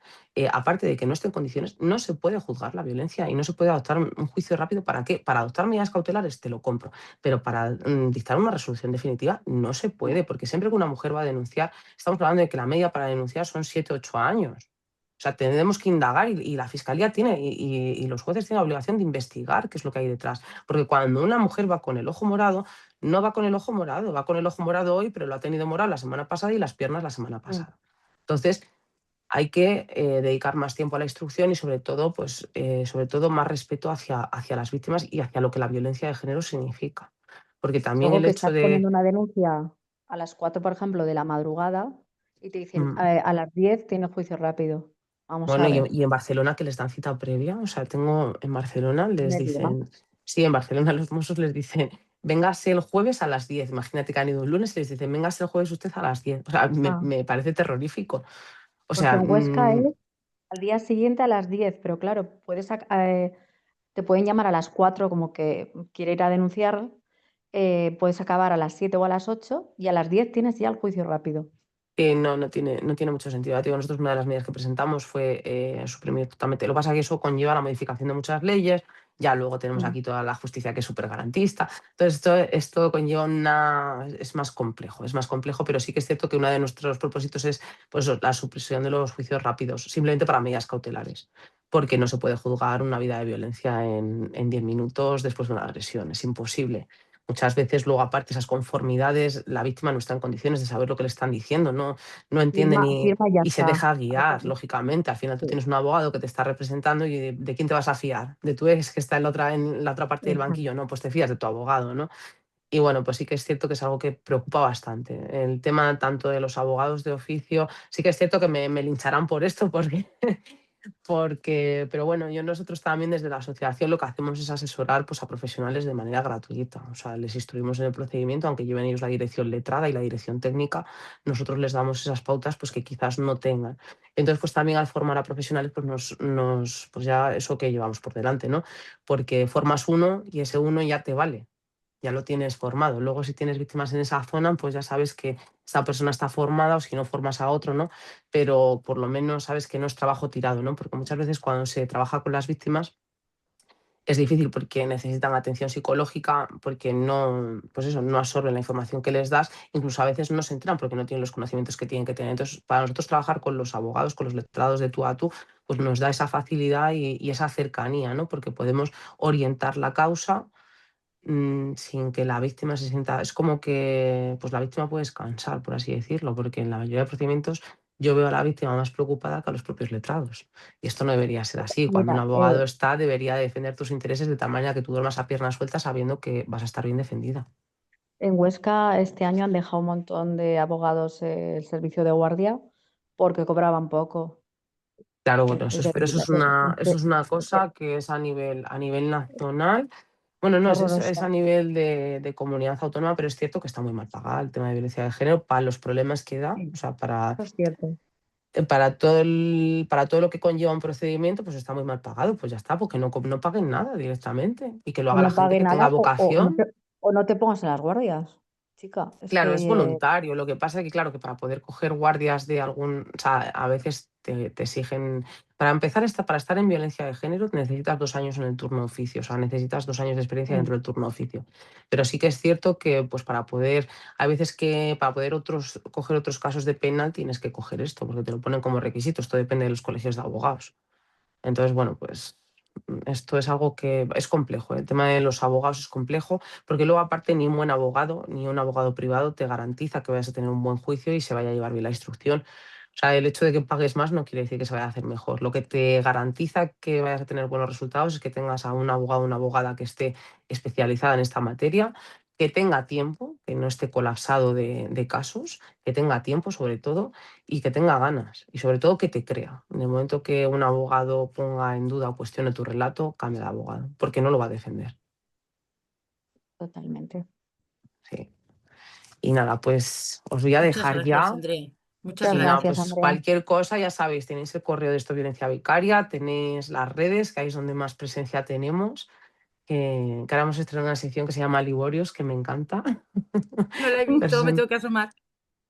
Speaker 2: aparte de que no esté en condiciones, no se puede juzgar la violencia y no se puede adoptar un juicio rápido. ¿Para qué? Para adoptar medidas cautelares, te lo compro, pero para dictar una resolución definitiva no se puede, porque siempre que una mujer va a denunciar, estamos hablando de que la media para denunciar son 7, 8 años. O sea, tenemos que indagar y la fiscalía tiene y los jueces tienen la obligación de investigar qué es lo que hay detrás. Porque cuando una mujer va con el ojo morado, no va con el ojo morado, va con el ojo morado hoy, pero lo ha tenido morado la semana pasada y las piernas la semana pasada. Entonces, hay que dedicar más tiempo a la instrucción y sobre todo más respeto hacia las víctimas y hacia lo que la violencia de género significa. Porque también
Speaker 4: Luego
Speaker 2: el
Speaker 4: que
Speaker 2: hecho
Speaker 4: estás poniendo
Speaker 2: de...
Speaker 4: una denuncia a las 4, por ejemplo, de la madrugada y te dicen
Speaker 2: Mm,
Speaker 4: a las 10 tienes juicio rápido. Vamos
Speaker 2: bueno,
Speaker 4: a
Speaker 2: y,
Speaker 4: ver.
Speaker 2: y en Barcelona que les dan cita previa, o sea, tengo en Barcelona
Speaker 4: No
Speaker 2: les
Speaker 4: me digas.
Speaker 2: dicen, sí, en Barcelona los mozos les dicen, véngase el jueves a las 10. Imagínate que han ido un lunes y les dicen, véngase el jueves usted a las 10. O sea, me,
Speaker 4: Ah,
Speaker 2: me parece terrorífico. O
Speaker 4: pues
Speaker 2: sea,
Speaker 4: en Huesca es al día siguiente a las 10, pero claro, te pueden llamar a las 4 como que quiere ir a denunciar, puedes acabar a las 7 o a las 8 y a las 10 tienes ya el juicio rápido.
Speaker 2: no tiene mucho sentido. Ya te digo, nosotros una de las medidas que presentamos fue suprimir totalmente. Lo que pasa es que eso conlleva la modificación de muchas leyes. Ya luego tenemos
Speaker 4: Mm.
Speaker 2: aquí toda la justicia que es súper garantista. Entonces, esto conlleva es más complejo, pero sí que es cierto que uno de nuestros propósitos es pues, la supresión de los juicios rápidos, simplemente para medidas cautelares, porque no se puede juzgar una vida de violencia en 10 minutos después de una agresión, es imposible. Muchas veces luego, aparte, esas conformidades, la víctima no está en condiciones de saber lo que le están diciendo, no entiende
Speaker 4: Firma, firma y ya
Speaker 2: y se
Speaker 4: está.
Speaker 2: deja guiar, lógicamente. Al final tú
Speaker 4: Sí,
Speaker 2: tienes un abogado que te está representando y ¿de quién te vas a fiar? ¿De tu ex que está en la otra parte del
Speaker 4: exacto.
Speaker 2: banquillo? No, pues te fías de tu abogado, ¿no? Y bueno, pues sí que es cierto que es algo que preocupa bastante. El tema tanto de los abogados de oficio, sí que es cierto que me lincharán por esto, pero bueno, nosotros también desde la asociación lo que hacemos es asesorar pues, a profesionales de manera gratuita. O sea, les instruimos en el procedimiento, aunque lleven ellos la dirección letrada y la dirección técnica, nosotros les damos esas pautas pues, que quizás no tengan. Entonces, pues también al formar a profesionales, pues pues ya eso que llevamos por delante, ¿no? Porque formas uno y ese uno ya te vale. ya lo tienes formado. Luego, si tienes víctimas en esa zona, pues ya sabes que esta persona está formada, o si no formas a otro, ¿no? Pero por lo menos sabes que no es trabajo tirado, ¿no? Porque muchas veces cuando se trabaja con las víctimas es difícil porque necesitan atención psicológica, porque no, pues eso, no absorben la información que les das, incluso a veces no se enteran porque no tienen los conocimientos que tienen que tener. Entonces, para nosotros trabajar con los abogados, con los letrados de tú a tú, pues nos da esa facilidad y esa cercanía, ¿no? Porque podemos orientar la causa sin que la víctima se sienta. Es como que pues la víctima puede descansar, por así decirlo, porque en la mayoría de procedimientos yo veo a la víctima más preocupada que a los propios letrados. Y esto no debería ser así. Cuando un
Speaker 4: Mira,
Speaker 2: abogado está, debería defender tus intereses de tal manera que tú duermas a pierna suelta sabiendo que vas a estar bien defendida.
Speaker 4: en Huesca este año han dejado un montón de abogados el servicio de guardia porque cobraban poco.
Speaker 2: Claro, bueno,
Speaker 4: Es
Speaker 2: pero
Speaker 4: decir,
Speaker 2: eso es una cosa que es a nivel nacional. Bueno, no, es
Speaker 4: horroroso.
Speaker 2: a nivel de comunidad autónoma, pero es cierto que está muy mal pagada el tema de violencia de género para los problemas que da,
Speaker 4: Sí,
Speaker 2: o sea, para
Speaker 4: eso es cierto.
Speaker 2: para todo lo que conlleva un procedimiento, pues está muy mal pagado. Pues ya está, porque no paguen nada directamente y que lo
Speaker 4: O
Speaker 2: haga la
Speaker 4: no
Speaker 2: gente
Speaker 4: pague
Speaker 2: que tenga
Speaker 4: nada
Speaker 2: vocación.
Speaker 4: o no te pongas en las guardias, chica. Es
Speaker 2: Claro, es
Speaker 4: que
Speaker 2: voluntario. Lo que pasa es que, claro, que para poder coger guardias de algún, o sea, a veces te exigen, para empezar, para estar en violencia de género necesitas 2 años en el turno de oficio, o sea, necesitas 2 años de experiencia dentro del turno de oficio. Pero sí que es cierto que, pues hay veces que para poder coger otros casos de penal tienes que coger esto, porque te lo ponen como requisito. Esto depende de los colegios de abogados. Entonces, bueno, pues esto es algo que es complejo. El tema de los abogados es complejo porque luego aparte ni un buen abogado ni un abogado privado te garantiza que vayas a tener un buen juicio y se vaya a llevar bien la instrucción. O sea, el hecho de que pagues más no quiere decir que se vaya a hacer mejor. Lo que te garantiza que vayas a tener buenos resultados es que tengas a un abogado o una abogada que esté especializada en esta materia, que tenga tiempo, que no esté colapsado de casos, que tenga tiempo sobre todo y que tenga ganas y sobre todo que te crea. En el momento que un abogado ponga en duda o cuestione tu relato, cambia de abogado, porque no lo va a defender.
Speaker 4: totalmente.
Speaker 2: Sí. Y nada, pues os voy a
Speaker 1: Muchas
Speaker 2: dejar
Speaker 1: gracias,
Speaker 2: ya.
Speaker 1: André. Muchas
Speaker 4: Muchas
Speaker 2: Y nada,
Speaker 1: gracias.
Speaker 4: gracias,
Speaker 2: pues
Speaker 4: Andrea.
Speaker 2: cualquier cosa, ya sabéis, tenéis el correo de Esto Violencia Vicaria, tenéis las redes, que ahí es donde más presencia tenemos. Que ahora hemos estrenado una sección que se llama Liborios, que me encanta.
Speaker 1: No la he
Speaker 2: Pero
Speaker 1: visto, me
Speaker 2: son
Speaker 1: tengo que asomar.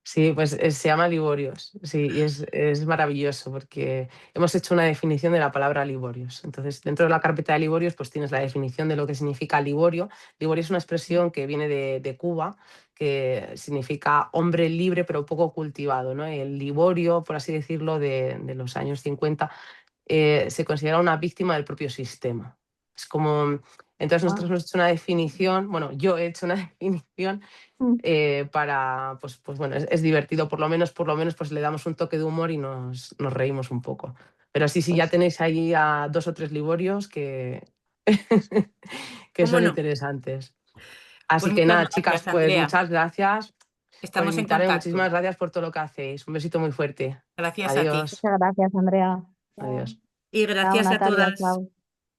Speaker 2: Sí, pues se llama Liborios, sí, y es maravilloso porque hemos hecho una definición de la palabra Liborios. Entonces, dentro de la carpeta de Liborios, pues tienes la definición de lo que significa Liborio. Liborio es una expresión que viene de Cuba, que significa hombre libre pero poco cultivado, ¿no? El Liborio, por así decirlo, de los años 50, se considera una víctima del propio sistema. Es como... Entonces,
Speaker 4: Ah,
Speaker 2: nosotros hemos hecho una definición, bueno, yo he hecho una definición
Speaker 4: mm,
Speaker 2: para, pues bueno, es divertido, por lo menos pues le damos un toque de humor y nos reímos un poco. Pero sí, ya
Speaker 4: pues
Speaker 2: tenéis ahí a 2 o 3 liborios que, que
Speaker 1: ¿Cómo
Speaker 2: son
Speaker 1: no?
Speaker 2: interesantes.
Speaker 1: Pues
Speaker 2: Así que
Speaker 1: muchas
Speaker 2: nada, chicas,
Speaker 1: gracias,
Speaker 2: pues
Speaker 1: Andrea.
Speaker 2: muchas gracias por
Speaker 1: Estamos en
Speaker 2: invitarme,
Speaker 1: contacto.
Speaker 2: muchísimas gracias por todo lo que hacéis. Un besito muy fuerte.
Speaker 1: Gracias a ti.
Speaker 2: Adiós.
Speaker 4: muchas gracias, Andrea. Chao.
Speaker 2: Adiós.
Speaker 1: Y
Speaker 4: Chao,
Speaker 1: gracias a
Speaker 4: Natalia.
Speaker 1: todas
Speaker 4: Chao.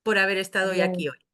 Speaker 1: por haber estado hoy
Speaker 4: Adiós.
Speaker 1: aquí hoy.